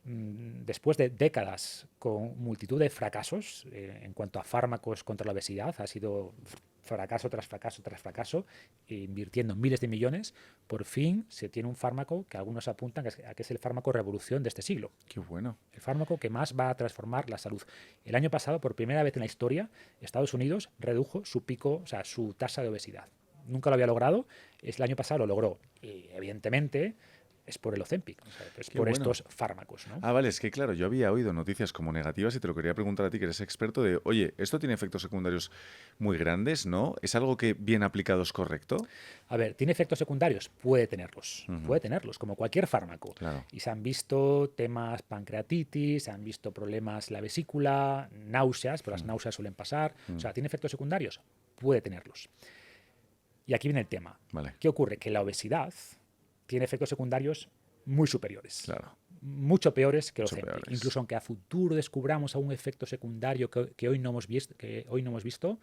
después de décadas con multitud de fracasos en cuanto a fármacos contra la obesidad, ha sido fracaso tras fracaso tras fracaso, invirtiendo miles de millones, por fin se tiene un fármaco que algunos apuntan a que es el fármaco revolución de este siglo. Qué bueno. El fármaco que más va a transformar la salud. El año pasado, por primera vez en la historia, Estados Unidos redujo su pico, o sea, su tasa de obesidad. Nunca lo había logrado, el año pasado lo logró. Y evidentemente es por el Ozempic, o sea, es Qué por bueno. estos fármacos, ¿no? Ah, vale, es que claro, yo había oído noticias como negativas y te lo quería preguntar a ti, que eres experto, de, oye, ¿esto tiene efectos secundarios muy grandes, no? ¿Es algo que bien aplicado es correcto? A ver, ¿tiene efectos secundarios? Puede tenerlos, como cualquier fármaco. Claro. Y se han visto temas pancreatitis, se han visto problemas en la vesícula, náuseas, pero las náuseas suelen pasar. O sea, ¿tiene efectos secundarios? Puede tenerlos. Y aquí viene el tema. Vale. ¿Qué ocurre? Que la obesidad tiene efectos secundarios muy superiores. Claro. Mucho peores que los Mucho Ozempic. peores. Incluso aunque a futuro descubramos algún efecto secundario que hoy no hemos visto,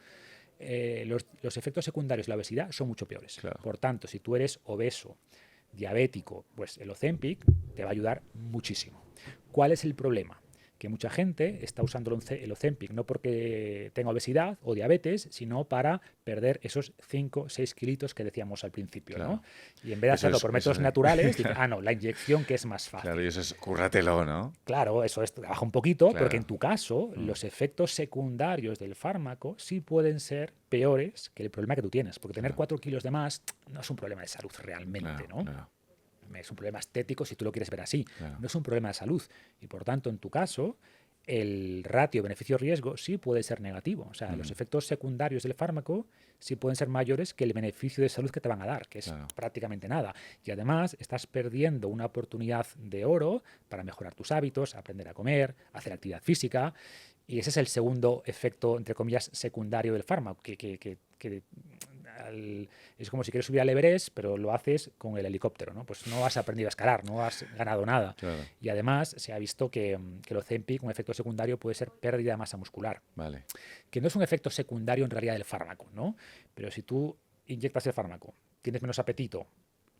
los efectos secundarios de la obesidad son mucho peores. Claro. Por tanto, si tú eres obeso, diabético, pues el Ozempic te va a ayudar muchísimo. ¿Cuál es el problema? que mucha gente está usando el Ozempic no porque tenga obesidad o diabetes, sino para perder esos 5 o 6 kilitos que decíamos al principio, Claro. ¿no? Y en vez de hacerlo por métodos naturales, dice, no, la inyección que es más fácil. Claro, y eso es, cúrratelo, ¿no? Claro, eso es, trabaja un poquito, Claro. porque en tu caso, los efectos secundarios del fármaco sí pueden ser peores que el problema que tú tienes, porque tener 4 kilos de más no es un problema de salud realmente, ¿no? Claro. Es un problema estético si tú lo quieres ver así, Claro. no es un problema de salud. Y por tanto, en tu caso, el ratio beneficio-riesgo sí puede ser negativo. O sea, los efectos secundarios del fármaco sí pueden ser mayores que el beneficio de salud que te van a dar, que es prácticamente nada. Y además estás perdiendo una oportunidad de oro para mejorar tus hábitos, aprender a comer, hacer actividad física. Y ese es el segundo efecto, entre comillas, secundario del fármaco, que es como si quieres subir al Everest, pero lo haces con el helicóptero, ¿no? Pues no has aprendido a escalar, no has ganado nada. Claro. Y además se ha visto que el Ozempic, un efecto secundario, puede ser pérdida de masa muscular. Vale. Que no es un efecto secundario en realidad del fármaco, ¿no? Pero si tú inyectas el fármaco, tienes menos apetito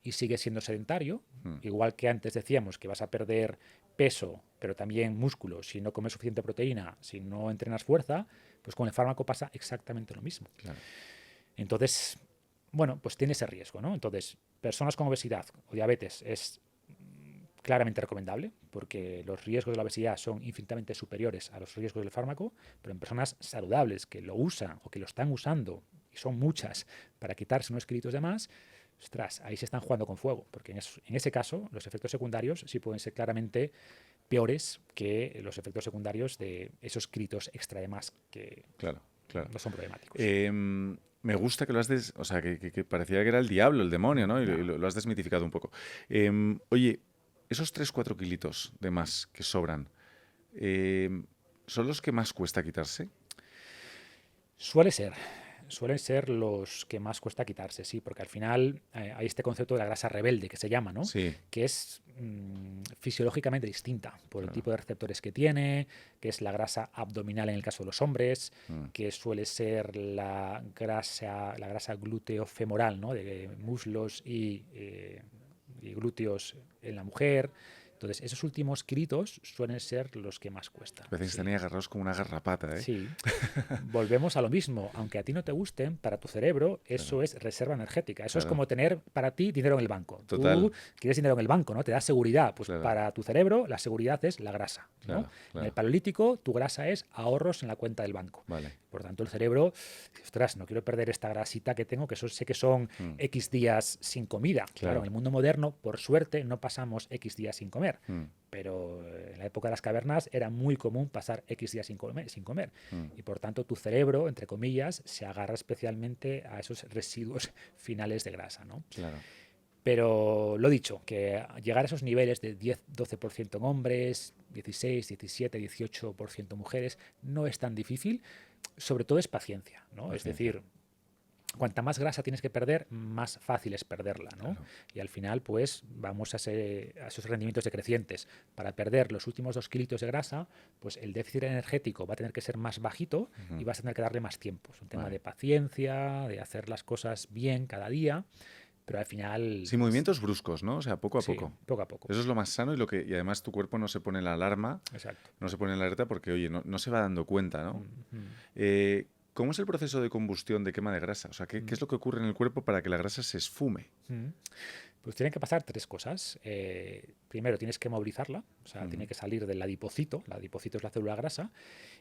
y sigues siendo sedentario, igual que antes decíamos que vas a perder peso, pero también músculo, si no comes suficiente proteína, si no entrenas fuerza, pues con el fármaco pasa exactamente lo mismo. Claro. Entonces, bueno, pues tiene ese riesgo, ¿no? Entonces, personas con obesidad o diabetes es claramente recomendable, porque los riesgos de la obesidad son infinitamente superiores a los riesgos del fármaco, pero en personas saludables que lo usan o que lo están usando, y son muchas, para quitarse unos kilitos de más, ostras, ahí se están jugando con fuego, porque en ese caso los efectos secundarios sí pueden ser claramente peores que los efectos secundarios de esos kilitos extra de más que no son problemáticos. Me gusta que lo has o sea, que parecía que era el diablo, el demonio, ¿no? Y lo has desmitificado un poco. Oye, esos 3-4 kilitos de más que sobran, ¿son los que más cuesta quitarse? Suelen ser los que más cuesta quitarse, sí, porque al final hay este concepto de la grasa rebelde que se llama, ¿no? Sí. Que es fisiológicamente distinta por el tipo de receptores que tiene, que es la grasa abdominal en el caso de los hombres, que suele ser la grasa glúteo-femoral, ¿no? De muslos y glúteos en la mujer. Entonces, esos últimos kilitos suelen ser los que más cuestan. A veces están ahí agarrados como una garrapata, ¿eh? Sí. Volvemos a lo mismo. Aunque a ti no te gusten, para tu cerebro eso es reserva energética. Eso es como tener para ti dinero en el banco. Total. Tú quieres dinero en el banco, ¿no? Te da seguridad. Pues para tu cerebro la seguridad es la grasa, ¿no? En el paleolítico tu grasa es ahorros en la cuenta del banco. Vale. Por tanto, el cerebro, ostras, no quiero perder esta grasita que tengo, que sé que son X días sin comida. Claro, en el mundo moderno, por suerte, no pasamos X días sin comer. Pero en la época de las cavernas era muy común pasar X días sin comer. Y por tanto tu cerebro, entre comillas, se agarra especialmente a esos residuos finales de grasa, ¿no? Claro. Pero lo dicho, que llegar a esos niveles de 10-12% en hombres, 16, 17, 18% mujeres, no es tan difícil. Sobre todo es paciencia, ¿no? Es decir, cuanta más grasa tienes que perder, más fácil es perderla, ¿no? Claro. Y al final, pues, vamos a esos rendimientos decrecientes. Para perder los últimos 2 kilitos de grasa, pues el déficit energético va a tener que ser más bajito y vas a tener que darle más tiempo. Es un tema de paciencia, de hacer las cosas bien cada día, pero al final... Sin movimientos bruscos, ¿no? O sea, poco a poco. Poco a poco. Eso es lo más sano y además tu cuerpo no se pone la alarma, no se pone en la alerta porque, oye, no se va dando cuenta, ¿no? ¿Cómo es el proceso de combustión de quema de grasa? O sea, ¿qué es lo que ocurre en el cuerpo para que la grasa se esfume? Pues tienen que pasar 3 cosas. Primero, tienes que movilizarla, o sea, tiene que salir del adipocito. El adipocito es la célula grasa.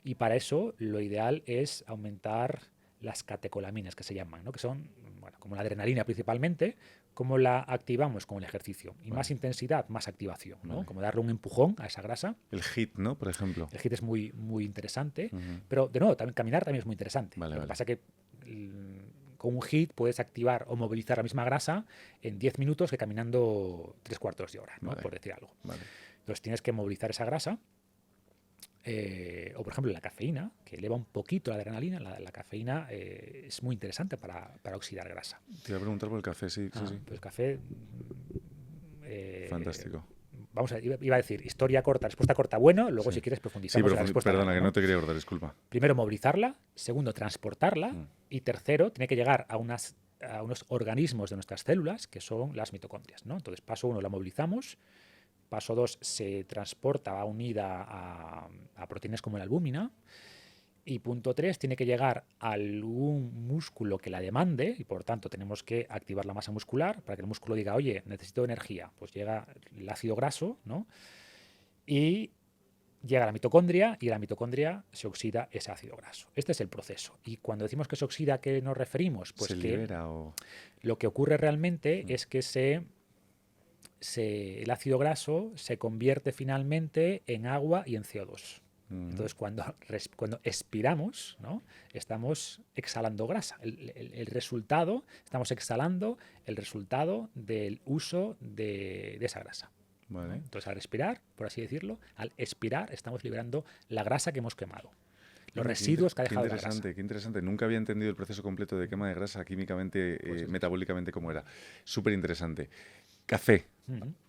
Y para eso, lo ideal es aumentar las catecolaminas, que se llaman, ¿no? Que son, bueno, como la adrenalina principalmente. ¿Cómo la activamos? Con el ejercicio. Y más intensidad, más activación, ¿no? Como darle un empujón a esa grasa. El HIIT, ¿no? Por ejemplo. El HIIT es muy, muy interesante. Pero, de nuevo, caminar también es muy interesante. Lo que pasa es que con un HIIT puedes activar o movilizar la misma grasa en 10 minutos que caminando 3/4 de hora, ¿no? Por decir algo. Entonces tienes que movilizar esa grasa. O por ejemplo la cafeína, que eleva un poquito la adrenalina. La cafeína es muy interesante para oxidar grasa. Te iba a preguntar por el café, sí. Pues el café... fantástico. Iba a decir, historia corta, respuesta corta, bueno, luego si quieres profundizamos en la respuesta. Perdona, larga, ¿no? Que no te quería cortar, disculpa. Primero movilizarla, segundo transportarla y tercero tiene que llegar a unos organismos de nuestras células que son las mitocondrias, ¿no? Entonces, paso 1 la movilizamos, Paso 2, se transporta, va unida a proteínas como la albúmina. Y punto 3, tiene que llegar a algún músculo que la demande y por tanto tenemos que activar la masa muscular para que el músculo diga, oye, necesito energía. Pues llega el ácido graso, ¿no? Y llega a la mitocondria y en la mitocondria se oxida ese ácido graso. Este es el proceso. Y cuando decimos que se oxida, ¿a qué nos referimos? Pues ¿Se libera o...? Lo que ocurre realmente es que el ácido graso se convierte finalmente en agua y en CO2. Entonces, cuando expiramos, ¿no? Estamos exhalando grasa. El resultado, estamos exhalando el resultado del uso de esa grasa. Vale. ¿No? Entonces, al respirar, por así decirlo, al expirar, estamos liberando la grasa que hemos quemado. Los residuos que ha dejado la grasa. Qué interesante. Nunca había entendido el proceso completo de quema de grasa químicamente, pues metabólicamente, cómo era. Súper interesante. Café.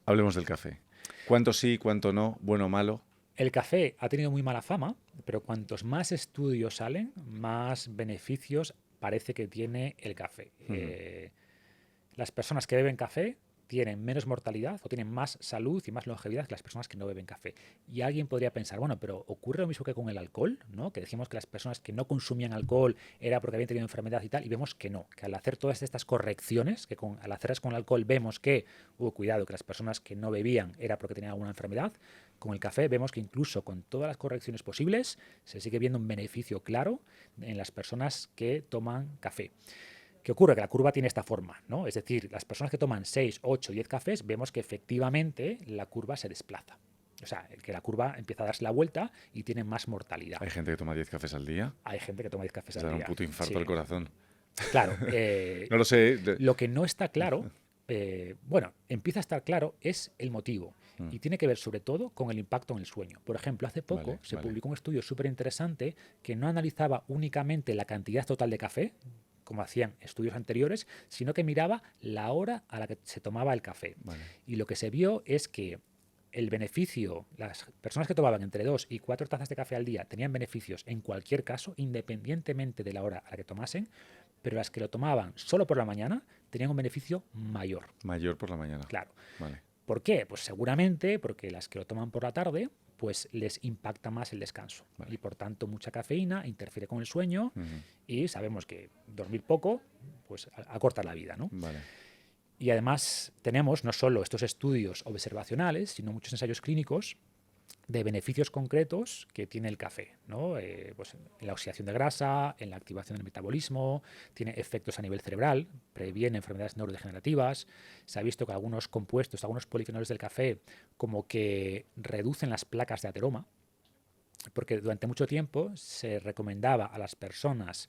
Hablemos del café. ¿Cuánto sí, cuánto no? ¿Bueno o malo? El café ha tenido muy mala fama, pero cuantos más estudios salen, más beneficios parece que tiene el café. Las personas que beben café tienen menos mortalidad o tienen más salud y más longevidad que las personas que no beben café. Y alguien podría pensar, bueno, pero ocurre lo mismo que con el alcohol, ¿no? Que decimos que las personas que no consumían alcohol era porque habían tenido enfermedad y tal, y vemos que no, que al hacer todas estas correcciones, que al hacerlas con el alcohol vemos que, cuidado, que las personas que no bebían era porque tenían alguna enfermedad. Con el café vemos que incluso con todas las correcciones posibles se sigue viendo un beneficio claro en las personas que toman café. ¿Qué ocurre? Que la curva tiene esta forma, ¿no? Es decir, las personas que toman 6, 8, 10 cafés, vemos que efectivamente la curva se desplaza. O sea, que la curva empieza a darse la vuelta y tiene más mortalidad. ¿Hay gente que toma 10 cafés al día? Hay gente que toma 10 cafés al da día. Un puto infarto al corazón. Claro. No lo sé. Lo que no está claro, bueno, empieza a estar claro, es el motivo. Y tiene que ver sobre todo con el impacto en el sueño. Por ejemplo, hace poco se publicó un estudio súper interesante que no analizaba únicamente la cantidad total de café, como hacían estudios anteriores, sino que miraba la hora a la que se tomaba el café. Y lo que se vio es que el beneficio, las personas que tomaban entre 2 y 4 tazas de café al día tenían beneficios en cualquier caso, independientemente de la hora a la que tomasen, pero las que lo tomaban solo por la mañana tenían un beneficio mayor. Mayor por la mañana. Claro. ¿Por qué? Pues seguramente porque las que lo toman por la tarde pues les impacta más el descanso. Y por tanto mucha cafeína interfiere con el sueño y sabemos que dormir poco pues acorta la vida, ¿no? Y además tenemos no solo estos estudios observacionales, sino muchos ensayos clínicos de beneficios concretos que tiene el café, ¿no? Pues en la oxidación de grasa, en la activación del metabolismo, tiene efectos a nivel cerebral, previene enfermedades neurodegenerativas. Se ha visto que algunos compuestos, algunos polifenoles del café, como que reducen las placas de ateroma, porque durante mucho tiempo se recomendaba a las personas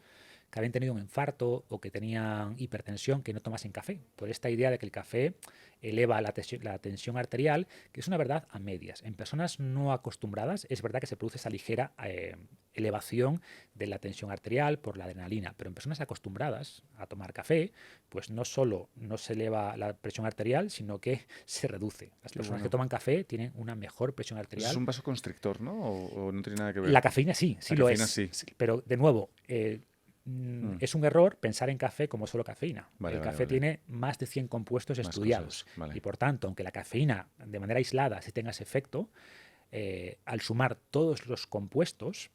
que habían tenido un infarto o que tenían hipertensión que no tomasen café, por esta idea de que el café eleva la tensión arterial, que es una verdad a medias. En personas no acostumbradas es verdad que se produce esa ligera elevación de la tensión arterial por la adrenalina, pero en personas acostumbradas a tomar café, pues no solo no se eleva la presión arterial, sino que se reduce. Las personas que toman café tienen una mejor presión arterial. Es un vasoconstrictor, ¿no? ¿O no tiene nada que ver? La cafeína sí lo es. Sí. Pero de nuevo, es un error pensar en café como solo cafeína. El café tiene más de 100 compuestos estudiados. Y por tanto, aunque la cafeína de manera aislada sí tenga ese efecto, al sumar todos los compuestos,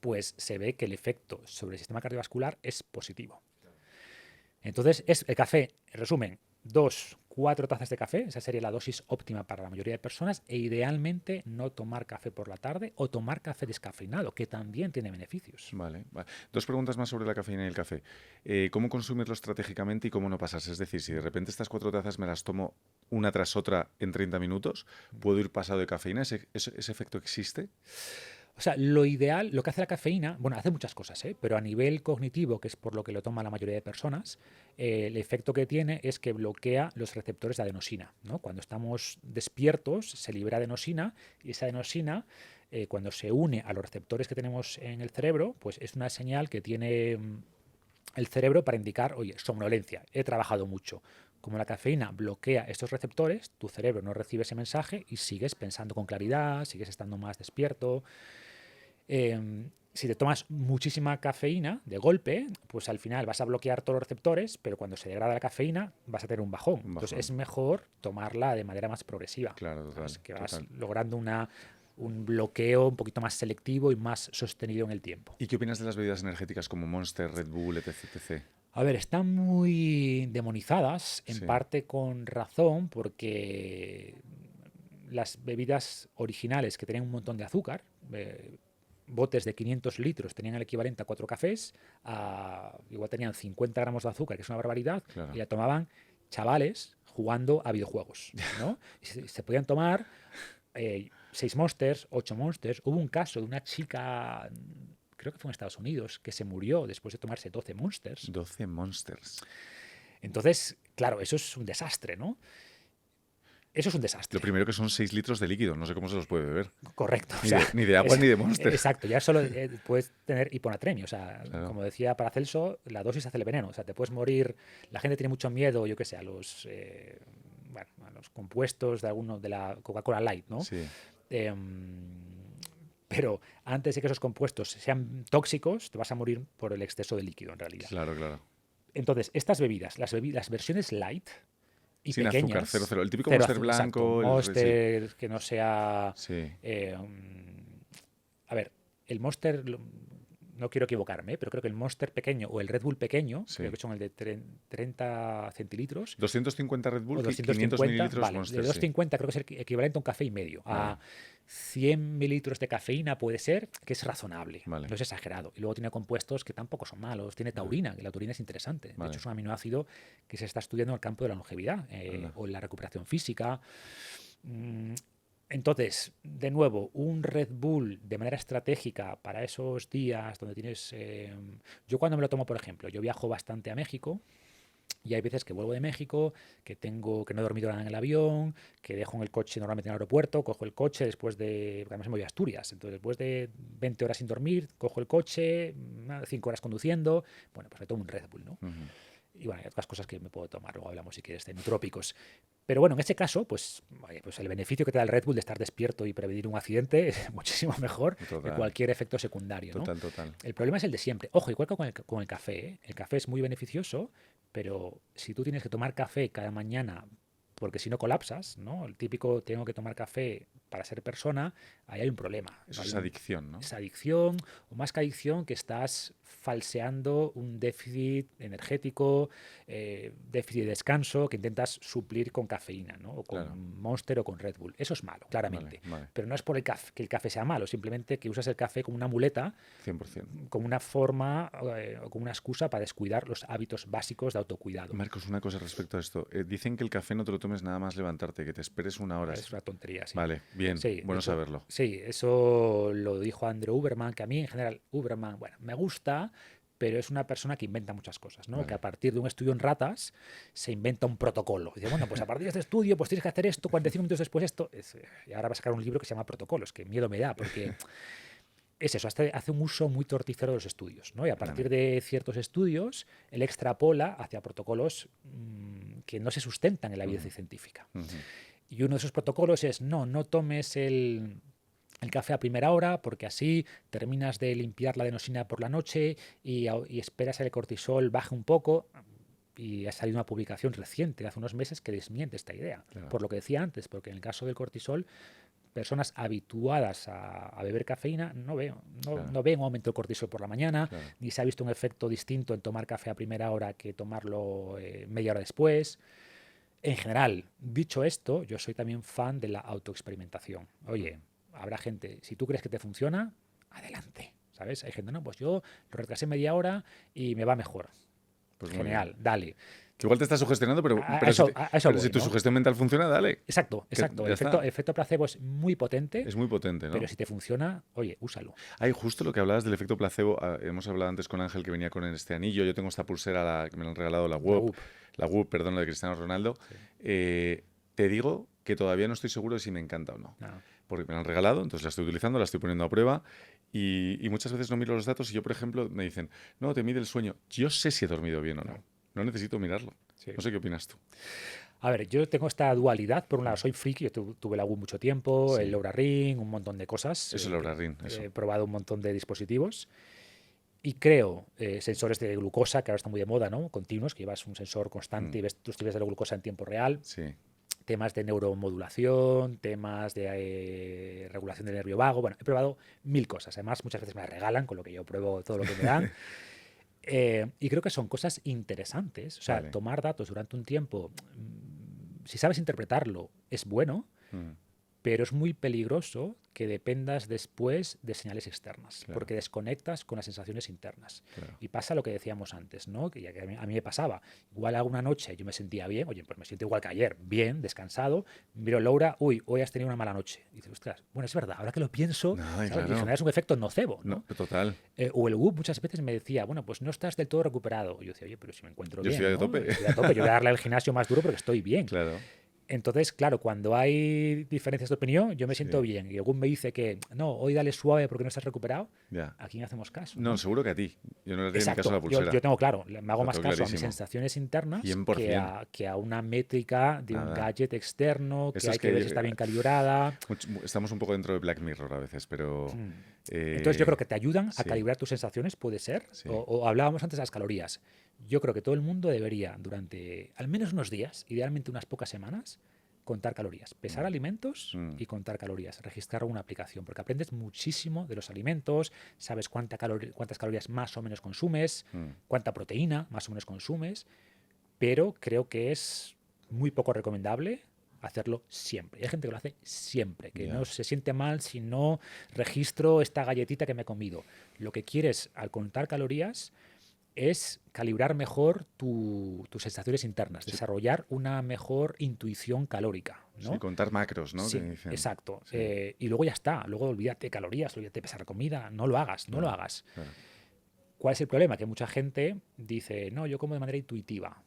pues se ve que el efecto sobre el sistema cardiovascular es positivo. Entonces, el café, en resumen, 2-4 tazas de café, esa sería la dosis óptima para la mayoría de personas, e idealmente no tomar café por la tarde o tomar café descafeinado, que también tiene beneficios. Vale. 2 preguntas más sobre la cafeína y el café. ¿Cómo consumirlo estratégicamente y cómo no pasarse? Es decir, si de repente estas 4 tazas me las tomo una tras otra en 30 minutos, ¿puedo ir pasado de cafeína? ¿Ese efecto existe? O sea, lo ideal, lo que hace la cafeína, bueno, hace muchas cosas, pero a nivel cognitivo, que es por lo que lo toma la mayoría de personas, el efecto que tiene es que bloquea los receptores de adenosina, ¿no? Cuando estamos despiertos se libera adenosina y esa adenosina, cuando se une a los receptores que tenemos en el cerebro, pues es una señal que tiene el cerebro para indicar, oye, somnolencia, he trabajado mucho. Como la cafeína bloquea estos receptores, tu cerebro no recibe ese mensaje y sigues pensando con claridad, sigues estando más despierto. Si te tomas muchísima cafeína de golpe, pues al final vas a bloquear todos los receptores, pero cuando se degrada la cafeína vas a tener un bajón. Entonces es mejor tomarla de manera más progresiva. Claro, total. ¿Sabes? Que vas logrando un bloqueo un poquito más selectivo y más sostenido en el tiempo. ¿Y qué opinas de las bebidas energéticas como Monster, Red Bull, etc, etc? A ver, están muy demonizadas, en parte con razón, porque las bebidas originales que tenían un montón de azúcar, botes de 500 litros tenían el equivalente a 4 cafés, igual tenían 50 gramos de azúcar, que es una barbaridad, y la tomaban chavales jugando a videojuegos, ¿no? Y se podían tomar 6 Monsters, 8 Monsters. Hubo un caso de una chica, creo que fue en Estados Unidos, que se murió después de tomarse 12 Monsters. 12 Monsters. Entonces, claro, eso es un desastre, ¿no? Eso es un desastre. Lo primero que son 6 litros de líquido, no sé cómo se los puede beber. Correcto. Ni de agua ni de Monster. Exacto, ya solo puedes tener hiponatremia. O sea, como decía Paracelso, la dosis hace el veneno. O sea, te puedes morir. La gente tiene mucho miedo, yo qué sé, a los compuestos de la Coca-Cola Light, ¿no? Sí. Pero antes de que esos compuestos sean tóxicos, te vas a morir por el exceso de líquido, en realidad. Claro, claro. Entonces, estas bebidas, las versiones light y sin pequeñas, azúcar, 0,0. El típico Monster blanco. Monster, que no sea... Sí. A ver, el Monster... No quiero equivocarme, pero creo que el Monster pequeño o el Red Bull pequeño, creo que son el de 30 centilitros. 250 Red Bull, 250, 500 mililitros vale, Monster. De 250 creo que es el equivalente a un café y medio. A 100 mililitros de cafeína puede ser, que es razonable, no es exagerado. Y luego tiene compuestos que tampoco son malos. Tiene taurina, que la taurina es interesante. De hecho, es un aminoácido que se está estudiando en el campo de la longevidad o en la recuperación física. Entonces, de nuevo, un Red Bull de manera estratégica para esos días donde tienes... yo cuando me lo tomo, por ejemplo, yo viajo bastante a México y hay veces que vuelvo de México, que no he dormido nada en el avión, que dejo en el coche normalmente en el aeropuerto, cojo el coche después de... Además me voy a Asturias, entonces después de 20 horas sin dormir, cojo el coche, 5 horas conduciendo, bueno, pues me tomo un Red Bull, ¿no? Y bueno, hay otras cosas que me puedo tomar, luego hablamos si quieres de nutrópicos. Pero bueno, en ese caso, pues el beneficio que te da el Red Bull de estar despierto y prevenir un accidente es muchísimo mejor que cualquier efecto secundario, ¿no? Total. El problema es el de siempre. Ojo, igual que con el café, ¿eh? El café es muy beneficioso, pero si tú tienes que tomar café cada mañana porque si no colapsas, ¿no? El típico tengo que tomar café para ser persona, ahí hay un problema. Eso es adicción, ¿no? Es adicción, o más que adicción, que estás falseando un déficit energético, déficit de descanso, que intentas suplir con cafeína, ¿no? O con Monster o con Red Bull. Eso es malo, claramente. Vale. Pero no es por el café, que el café sea malo, simplemente que usas el café como una muleta, 100%. como una forma o como una excusa para descuidar los hábitos básicos de autocuidado. Marcos, una cosa respecto a esto. Dicen que el café no te lo tomes nada más levantarte, que te esperes una hora. Es una tontería, sí. Vale, bien, bueno saberlo. Sí, eso lo dijo Andrew Huberman, que a mí en general Huberman, bueno, me gusta, pero es una persona que inventa muchas cosas, ¿no? Que a partir de un estudio en ratas se inventa un protocolo. Dice, bueno, pues a partir de este estudio pues tienes que hacer esto, 45 minutos después esto. Y ahora va a sacar un libro que se llama Protocolos, que miedo me da, porque... Es eso, hace un uso muy torticero de los estudios, ¿no? Y a partir de ciertos estudios, él extrapola hacia protocolos que no se sustentan en la evidencia científica. Y uno de esos protocolos es, no tomes el café a primera hora porque así terminas de limpiar la adenosina por la noche y esperas a que el cortisol baje un poco. Y ha salido una publicación reciente, hace unos meses, que desmiente esta idea. Claro. Por lo que decía antes, porque en el caso del cortisol, personas habituadas a beber cafeína no ven un aumento del cortisol por la mañana, ni se ha visto un efecto distinto en tomar café a primera hora que tomarlo media hora después. En general, dicho esto, yo soy también fan de la autoexperimentación. Oye, habrá gente, si tú crees que te funciona, adelante, ¿sabes? Hay gente, no, pues yo lo retrasé media hora y me va mejor. Pues genial, dale. Que igual te estás sugestionando, pero si tu sugestión mental funciona, dale. Exacto. El efecto placebo es muy potente. Es muy potente, ¿no? Pero si te funciona, oye, úsalo. Hay justo lo que hablabas del efecto placebo. Hemos hablado antes con Ángel, que venía con este anillo. Yo tengo esta pulsera que me la han regalado la WOOP, la de Cristiano Ronaldo. Sí. Te digo que todavía no estoy seguro de si me encanta o no. Porque me la han regalado, entonces la estoy utilizando, la estoy poniendo a prueba. Y muchas veces no miro los datos y yo, por ejemplo, me dicen, no, te mide el sueño. Yo sé si he dormido bien o no. No necesito mirarlo. Sí. No sé qué opinas tú. A ver, yo tengo esta dualidad. Por un lado, soy friki, yo tuve la Wii mucho tiempo, Sí. el Oura Ring, un montón de cosas. Eso, el Oura Ring, eso. He probado un montón de dispositivos y creo sensores de glucosa, que ahora están muy de moda, ¿no? Continuos, que llevas un sensor constante y ves tus niveles de la glucosa en tiempo real. Sí. Temas de neuromodulación, temas de regulación del nervio vago. Bueno, he probado 1000 cosas. Además, muchas veces me las regalan, con lo que yo pruebo todo lo que me dan. Y creo que son cosas interesantes. O sea, Vale. tomar datos durante un tiempo, si sabes interpretarlo, es bueno, pero es muy peligroso que dependas después de señales externas, Claro. porque desconectas con las sensaciones internas. Claro. Y pasa lo que decíamos antes, ¿no? Que ya que a mí me pasaba. Igual alguna noche yo me sentía bien, oye, pues me siento igual que ayer, bien, descansado. Miro Laura, uy, hoy has tenido una mala noche. Y dices, ostras, bueno, es verdad, ahora que lo pienso, No, ¿sabes? claro. Y generas un efecto nocebo, ¿no? No, total. O el WUP muchas veces me decía, bueno, pues no estás del todo recuperado. Y yo decía, oye, pero si me encuentro Yo bien, estoy a ¿no? tope. Estoy a tope, yo voy a darle al gimnasio más duro porque estoy bien. Claro. Entonces, claro, cuando hay diferencias de opinión, yo me Sí. siento bien. Y algún me dice que, no, hoy dale suave porque no estás recuperado. Ya. ¿A quién hacemos caso? No, seguro que a ti. Yo no le haría ni Exacto. caso a la pulsera. Yo tengo claro, me hago Lo más tengo caso a mis clarísimo. sensaciones internas 100%. que a una métrica de un Nada. gadget externo, Eso que es hay que que ver si está bien calibrada. Estamos un poco dentro de Black Mirror a veces, pero... Entonces yo creo que te ayudan a sí. calibrar tus sensaciones, puede ser. Sí. O hablábamos antes de las calorías. Yo creo que todo el mundo debería, durante al menos unos días, idealmente unas pocas semanas, contar calorías, pesar alimentos y contar calorías, registrar una aplicación, porque aprendes muchísimo de los alimentos, sabes cuántas calorías más o menos consumes, cuánta proteína más o menos consumes, pero creo que es muy poco recomendable hacerlo siempre. Y hay gente que lo hace siempre, que no se siente mal si no registro esta galletita que me he comido. Lo que quieres al contar calorías es calibrar mejor tus sensaciones internas, desarrollar una mejor intuición calórica, ¿no? Sí, contar macros, ¿no? Sí, Que dicen. exacto. Sí. Y luego ya está. Luego olvídate de calorías, olvídate de pesar comida. No lo hagas, no lo hagas. Claro. ¿Cuál es el problema? Que mucha gente dice, no, yo como de manera intuitiva.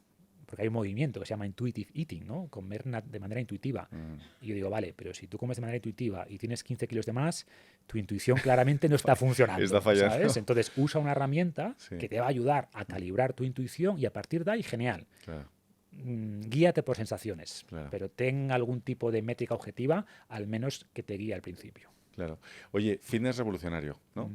Porque hay un movimiento que se llama intuitive eating, ¿no? Comer de manera intuitiva. Y yo digo, vale, pero si tú comes de manera intuitiva y tienes 15 kilos de más, tu intuición claramente no está funcionando. Está fallando. ¿Sabes? Entonces usa una herramienta Sí. que te va a ayudar a calibrar tu intuición y a partir de ahí, genial. Claro. Guíate por sensaciones, Claro. pero ten algún tipo de métrica objetiva, al menos que te guíe al principio. Claro. Oye, fitness revolucionario, ¿no?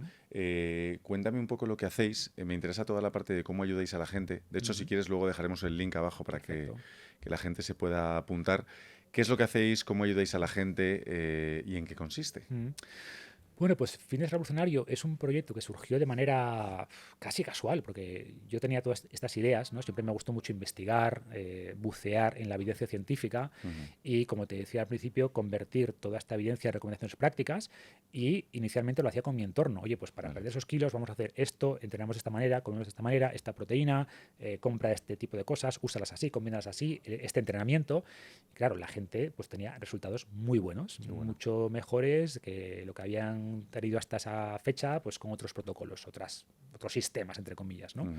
Cuéntame un poco lo que hacéis. Me interesa toda la parte de cómo ayudáis a la gente. De hecho, si quieres, luego dejaremos el link abajo para que la gente se pueda apuntar. ¿Qué es lo que hacéis? ¿Cómo ayudáis a la gente? ¿Y en qué consiste? Bueno, pues Fitness Revolucionario es un proyecto que surgió de manera casi casual, porque yo tenía todas estas ideas, ¿no? Siempre me gustó mucho investigar, bucear en la evidencia científica y, como te decía al principio, convertir toda esta evidencia en recomendaciones prácticas, y inicialmente lo hacía con mi entorno. Oye, pues para perder esos kilos vamos a hacer esto, entrenamos de esta manera, comemos de esta manera, esta proteína, compra este tipo de cosas, úsalas así, combínalas así, este entrenamiento. Y claro, la gente pues tenía resultados muy buenos, mucho mejores que lo que habían tenido hasta esa fecha, pues con otros protocolos, otros sistemas, entre comillas, ¿no?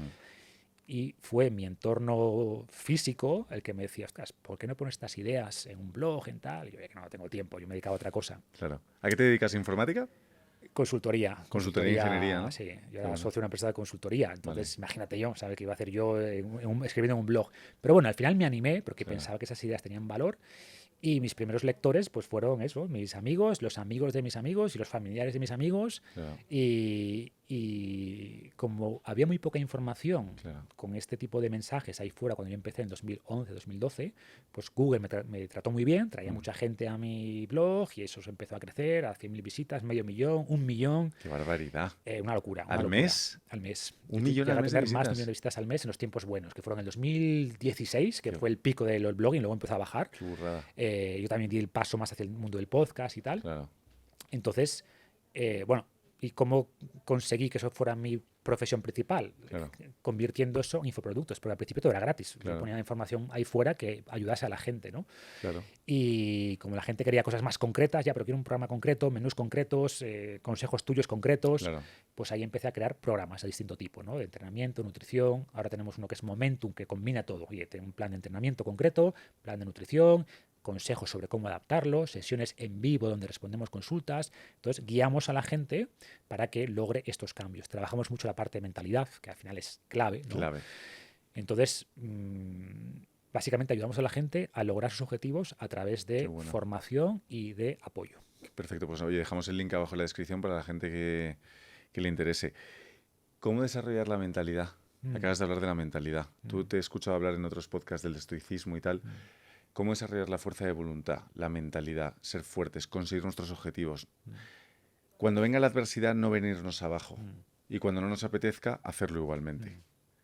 Y fue mi entorno físico el que me decía, ostras, ¿por qué no pones estas ideas en un blog, en tal? Y yo, que no tengo tiempo, yo me dedicaba a otra cosa. Claro. ¿A qué te dedicas? ¿Informática? Consultoría. Consultoría e ingeniería, ¿no? Sí, yo era socio de una empresa de consultoría. Entonces, imagínate yo, ¿sabes qué iba a hacer yo escribiendo en un blog? Pero bueno, al final me animé porque pensaba que esas ideas tenían valor. Y mis primeros lectores pues fueron eso, mis amigos, los amigos de mis amigos y los familiares de mis amigos. Y como había muy poca información con este tipo de mensajes ahí fuera cuando yo empecé en 2011, 2012, pues Google me trató muy bien, traía mucha gente a mi blog y eso se empezó a crecer a 100.000 visitas, 500.000, 1 millón. ¡Qué barbaridad! Una locura. ¿Al mes? Al mes. 1 millón al mes de visitas. Más de 1 millón de visitas al mes en los tiempos buenos, que fueron en el 2016, que fue el pico del blogging, luego empezó a bajar. ¡Qué burrada! Yo también di el paso más hacia el mundo del podcast y tal. Claro. Entonces, bueno, ¿y cómo conseguí que eso fuera mi profesión principal? Convirtiendo eso en infoproductos, porque al principio todo era gratis. Yo ponía información ahí fuera que ayudase a la gente, ¿no? Claro. Y como la gente quería cosas más concretas, ya, pero quiero un programa concreto, menús concretos, consejos tuyos concretos, pues ahí empecé a crear programas de distinto tipo, ¿no? De entrenamiento, nutrición. Ahora tenemos uno que es Momentum, que combina todo. Oye, tengo un plan de entrenamiento concreto, plan de nutrición, consejos sobre cómo adaptarlo, sesiones en vivo donde respondemos consultas. Entonces, guiamos a la gente para que logre estos cambios. Trabajamos mucho la parte de mentalidad, que al final es clave, ¿no? Clave. Entonces, básicamente ayudamos a la gente a lograr sus objetivos a través Qué de bueno. formación y de apoyo. Perfecto, pues oye, dejamos el link abajo en la descripción para la gente que le interese. ¿Cómo desarrollar la mentalidad? Mm, Acabas de hablar de la mentalidad. Tú mm, te he escuchado hablar en otros podcasts del estoicismo y tal. mm, ¿Cómo desarrollar la fuerza de voluntad, la mentalidad, ser fuertes, conseguir nuestros objetivos? mm, Cuando venga la adversidad, no venirnos abajo. mm, Y cuando no nos apetezca, hacerlo igualmente. mm.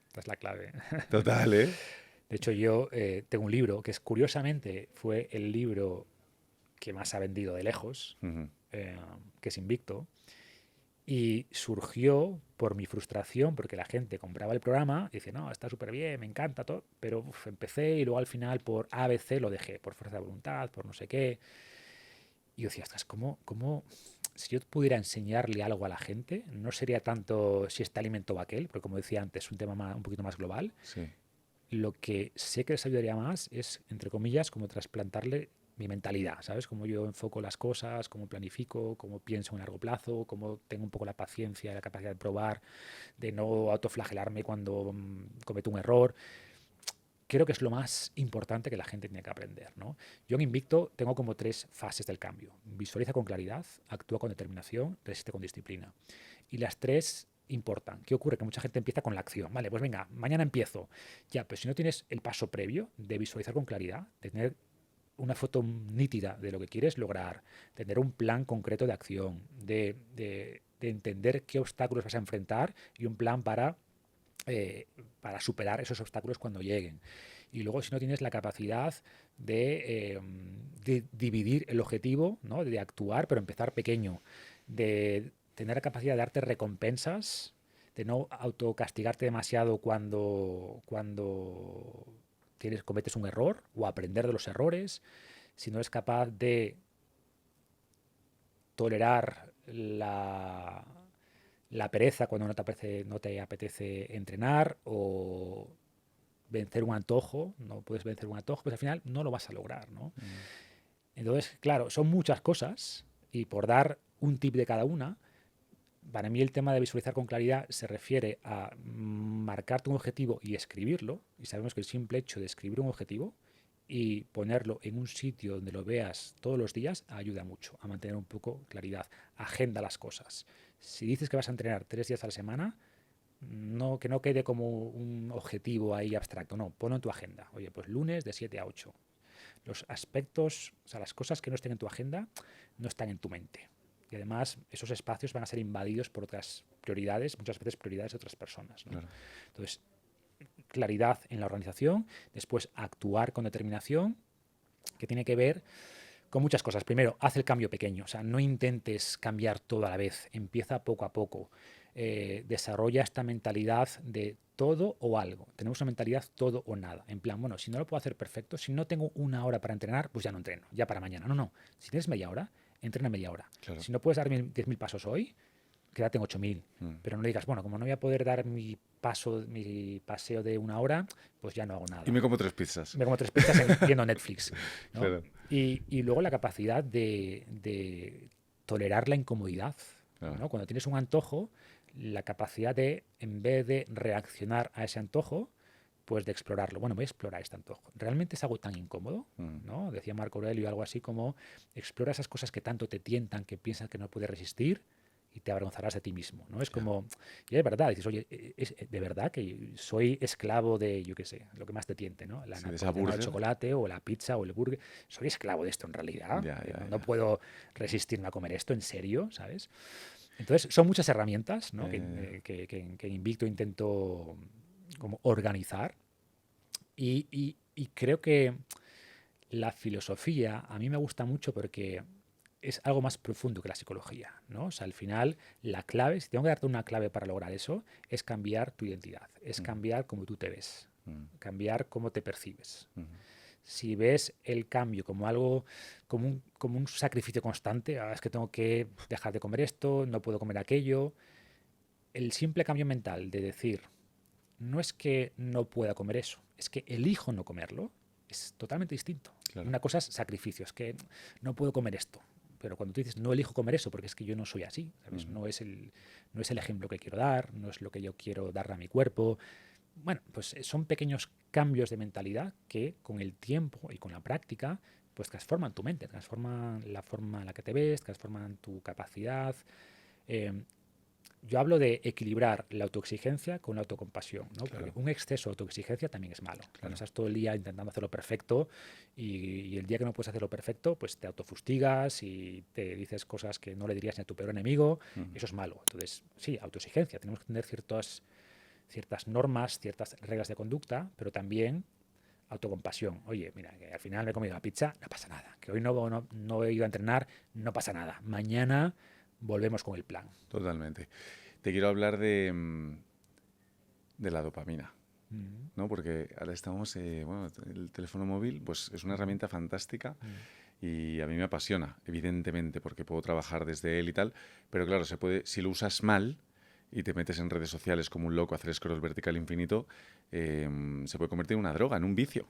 Esta es la clave. Total, ¿eh? De hecho, yo tengo un libro que curiosamente fue el libro que más ha vendido de lejos, Ujú. eh, que es Invicto, y surgió por mi frustración, porque la gente compraba el programa y dice, no, está súper bien, me encanta todo, pero empecé y luego al final por ABC lo dejé, por fuerza de voluntad, por no sé qué. Y yo decía, ostras, ¿cómo si yo pudiera enseñarle algo a la gente, no sería tanto si este alimento o aquel, porque como decía antes, es un tema un poquito más global. Sí, Lo que sé que les ayudaría más es, entre comillas, como trasplantarle mi mentalidad, ¿sabes? Cómo yo enfoco las cosas, cómo planifico, cómo pienso en largo plazo, cómo tengo un poco la paciencia y la capacidad de probar, de no autoflagelarme cuando cometo un error. Creo que es lo más importante que la gente tiene que aprender, ¿no? Yo en Invicto tengo como 3 fases del cambio. Visualiza con claridad, actúa con determinación, resiste con disciplina. Y las 3 importan. ¿Qué ocurre? Que mucha gente empieza con la acción. Vale, pues venga, mañana empiezo. Ya, pero si no tienes el paso previo de visualizar con claridad, de tener una foto nítida de lo que quieres lograr, tener un plan concreto de acción, de entender qué obstáculos vas a enfrentar y un plan para superar esos obstáculos cuando lleguen. Y luego si no tienes la capacidad de dividir el objetivo, ¿no? De actuar, pero empezar pequeño, de tener la capacidad de darte recompensas, de no autocastigarte demasiado cuando cometes un error o aprender de los errores, si no eres capaz de tolerar la pereza cuando no te apetece entrenar o vencer un antojo, no puedes vencer un antojo, pues al final no lo vas a lograr, ¿no? Entonces, claro, son muchas cosas y por dar un tip de cada una, para mí el tema de visualizar con claridad se refiere a marcarte un objetivo y escribirlo, y sabemos que el simple hecho de escribir un objetivo y ponerlo en un sitio donde lo veas todos los días ayuda mucho a mantener un poco claridad. Agenda las cosas. Si dices que vas a entrenar 3 días a la semana, no, que no quede como un objetivo ahí abstracto, no, ponlo en tu agenda. Oye, pues lunes de 7 a 8. Los aspectos, o sea, las cosas que no estén en tu agenda no están en tu mente. Y además, esos espacios van a ser invadidos por otras prioridades, muchas veces prioridades de otras personas, ¿no? claro. Entonces, claridad en la organización, después actuar con determinación, que tiene que ver con muchas cosas. Primero, haz el cambio pequeño, o sea, no intentes cambiar todo a la vez, empieza poco a poco. Desarrolla esta mentalidad de todo o algo. Tenemos una mentalidad todo o nada. En plan, bueno, si no lo puedo hacer perfecto, si no tengo una hora para entrenar, pues ya no entreno, ya para mañana. No, no. Si tienes media hora, entrena media hora. Claro. Si no puedes dar 10.000 pasos hoy, quédate en 8.000. Mm. Pero no digas, bueno, como no voy a poder dar mi paseo de una hora, pues ya no hago Y nada. me como 3 pizzas. Me como 3 pizzas viendo Netflix, ¿no? Claro, Y luego la capacidad de tolerar la incomodidad, claro. ¿no? Cuando tienes un antojo, la capacidad de, en vez de reaccionar a ese antojo, pues de explorarlo. Bueno, voy a explorar este antojo. ¿Realmente es algo tan incómodo? Mm. ¿No? Decía Marco Aurelio algo así como, explora esas cosas que tanto te tientan, que piensas que no puedes resistir y te avergonzarás de ti mismo, ¿no? Es Ya. como, y es verdad, dices, oye, es de verdad que soy esclavo de, yo qué sé, lo que más te tiente, ¿no? La Sí, de esa napolitana de burger. chocolate o la pizza o el burger. Soy esclavo de esto en realidad. Ya, ya, No ya. puedo resistirme a comer esto, en serio, ¿sabes? Entonces, son muchas herramientas, ¿no? Que en Invicto intento como organizar y creo que la filosofía a mí me gusta mucho porque es algo más profundo que la psicología, ¿no? O sea, al final, la clave, si tengo que darte una clave para lograr eso, es cambiar tu identidad, es Mm. cambiar cómo tú te ves, Mm. cambiar cómo te percibes. Mm. Si ves el cambio como algo, como un sacrificio constante, es que tengo que dejar de comer esto, no puedo comer aquello, el simple cambio mental de decir, no es que no pueda comer eso, es que elijo no comerlo, es totalmente distinto. Claro. Una cosa es sacrificio, es que no puedo comer esto. Pero cuando tú dices, no elijo comer eso, porque es que yo no soy así, ¿sabes? Mm. No es el ejemplo que quiero dar, no es lo que yo quiero darle a mi cuerpo, Bueno, pues son pequeños cambios de mentalidad que con el tiempo y con la práctica pues transforman tu mente, transforman la forma en la que te ves, transforman tu capacidad. Eh, yo hablo de equilibrar la autoexigencia con la autocompasión, ¿no? Claro. Porque un exceso de autoexigencia también es malo. Claro. Cuando estás todo el día intentando hacerlo perfecto y el día que no puedes hacerlo perfecto, pues te autofustigas y te dices cosas que no le dirías ni a tu peor enemigo. Eso es malo. Entonces, sí, autoexigencia. Tenemos que tener ciertas normas, ciertas reglas de conducta, pero también autocompasión. Oye, mira, que al final me he comido la pizza, no pasa nada. Que hoy no he ido a entrenar, no pasa nada. Mañana volvemos con el plan. Totalmente. Te quiero hablar de la dopamina, ¿no? Porque ahora estamos, bueno, el teléfono móvil pues es una herramienta fantástica y a mí me apasiona, evidentemente, porque puedo trabajar desde él y tal, pero claro, si lo usas mal y te metes en redes sociales como un loco a hacer scroll vertical infinito, se puede convertir en una droga, en un vicio.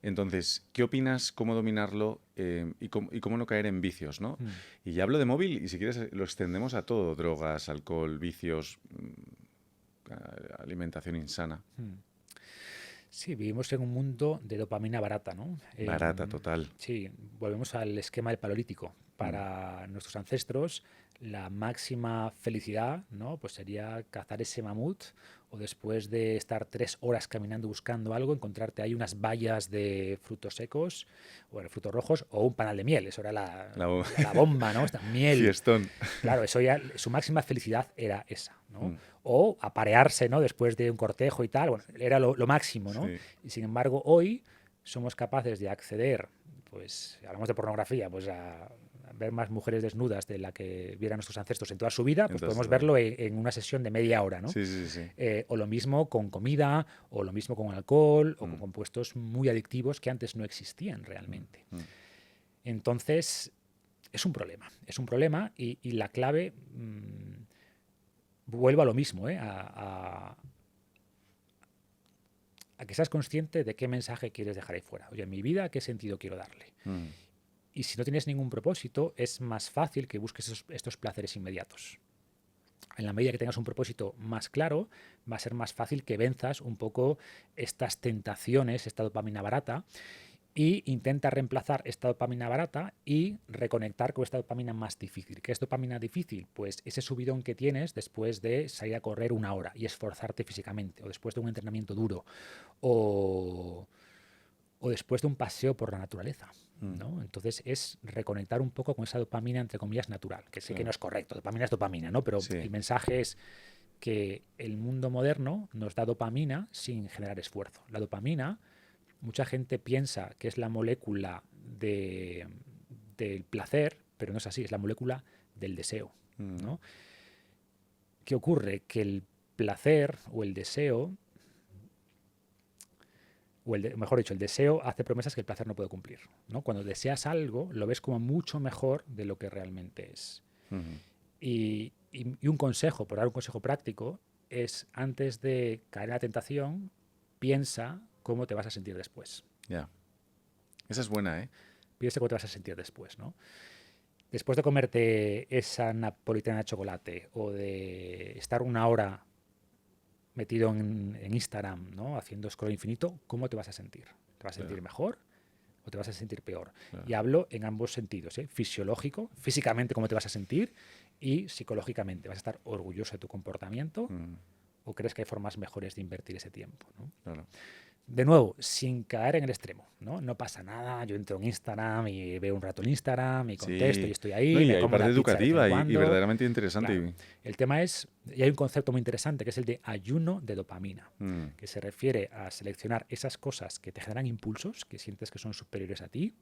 Entonces, ¿qué opinas? ¿Cómo dominarlo? Y cómo no caer en vicios, ¿no? Y ya hablo de móvil y si quieres lo extendemos a todo. Drogas, alcohol, vicios, alimentación insana. Sí, vivimos en un mundo de dopamina barata, ¿no? Barata, total. Sí, volvemos al esquema del paleolítico. Para nuestros ancestros, la máxima felicidad, ¿no? Pues sería cazar ese mamut o después de estar 3 horas caminando buscando algo, encontrarte ahí unas bayas de frutos secos o frutos rojos o un panal de miel. Eso era la bomba, ¿no? Esta miel. Fiestón. Claro, eso ya, su máxima felicidad era esa, ¿no? O aparearse, ¿no? Después de un cortejo y tal, bueno, era lo máximo, ¿no? Sí. Y sin embargo, hoy somos capaces de acceder, pues, hablamos de pornografía, pues a ver más mujeres desnudas de la que vieran nuestros ancestros en toda su vida, pues Entonces, podemos verlo en una sesión de media hora, ¿no? Sí, sí, sí. O lo mismo con comida, o lo mismo con alcohol, o con compuestos muy adictivos que antes no existían realmente. Entonces, es un problema y la clave, vuelvo a lo mismo, a que seas consciente de qué mensaje quieres dejar ahí fuera. Oye, en mi vida, ¿qué sentido quiero darle? Y si no tienes ningún propósito, es más fácil que busques estos placeres inmediatos. En la medida que tengas un propósito más claro, va a ser más fácil que venzas un poco estas tentaciones, esta dopamina barata, y intenta reemplazar esta dopamina barata y reconectar con esta dopamina más difícil. ¿Qué es dopamina difícil? Pues ese subidón que tienes después de salir a correr 1 hora y esforzarte físicamente, o después de un entrenamiento duro, o después de un paseo por la naturaleza, ¿no? Entonces es reconectar un poco con esa dopamina, entre comillas, natural, que sé que no es correcto, dopamina es dopamina, ¿no? Pero el mensaje es que el mundo moderno nos da dopamina sin generar esfuerzo. La dopamina, mucha gente piensa que es la molécula del placer, pero no es así, es la molécula del deseo, ¿no? ¿Qué ocurre? Que el placer o el deseo, mejor dicho, el deseo hace promesas que el placer no puede cumplir, ¿no? Cuando deseas algo, lo ves como mucho mejor de lo que realmente es. Y un consejo, por dar un consejo práctico, es antes de caer en la tentación, piensa cómo te vas a sentir después. Ya. Esa es buena, ¿eh? Piensa cómo te vas a sentir después, ¿no? Después de comerte esa napolitana de chocolate o de estar 1 hora metido en Instagram, ¿no? Haciendo scroll infinito, ¿cómo te vas a sentir? ¿Te vas a sentir mejor o te vas a sentir peor? Y hablo en ambos sentidos, ¿eh? Fisiológico, físicamente cómo te vas a sentir, y psicológicamente. ¿Vas a estar orgulloso de tu comportamiento o crees que hay formas mejores de invertir ese tiempo, ¿no? Claro. De nuevo, sin caer en el extremo, ¿no? No pasa nada, yo entro en Instagram y veo un rato en Instagram y contesto y estoy ahí. No, y me hay como parte una pizza de vez en educativa y cuando. verdaderamente interesante. Claro. El tema es, y hay un concepto muy interesante que es el de ayuno de dopamina, que se refiere a seleccionar esas cosas que te generan impulsos, que sientes que son superiores a ti,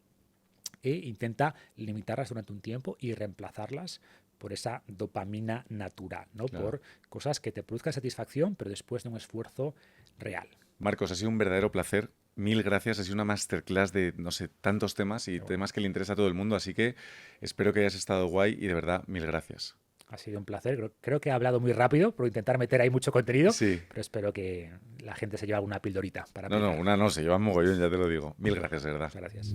e intenta limitarlas durante un tiempo y reemplazarlas por esa dopamina natural, ¿no? Claro. Por cosas que te produzcan satisfacción, pero después de un esfuerzo real. Marcos, ha sido un verdadero placer. 1000 gracias. Ha sido una masterclass de, no sé, tantos temas y temas que le interesa a todo el mundo. Así que espero que hayas estado guay y de verdad, 1000 gracias. Ha sido un placer. Creo que he hablado muy rápido por intentar meter ahí mucho contenido, Sí. pero espero que la gente se lleve alguna pildorita para No, aplicar. una no, se lleva mogollón, ya te lo digo. 1000 gracias, de verdad. Muchas gracias.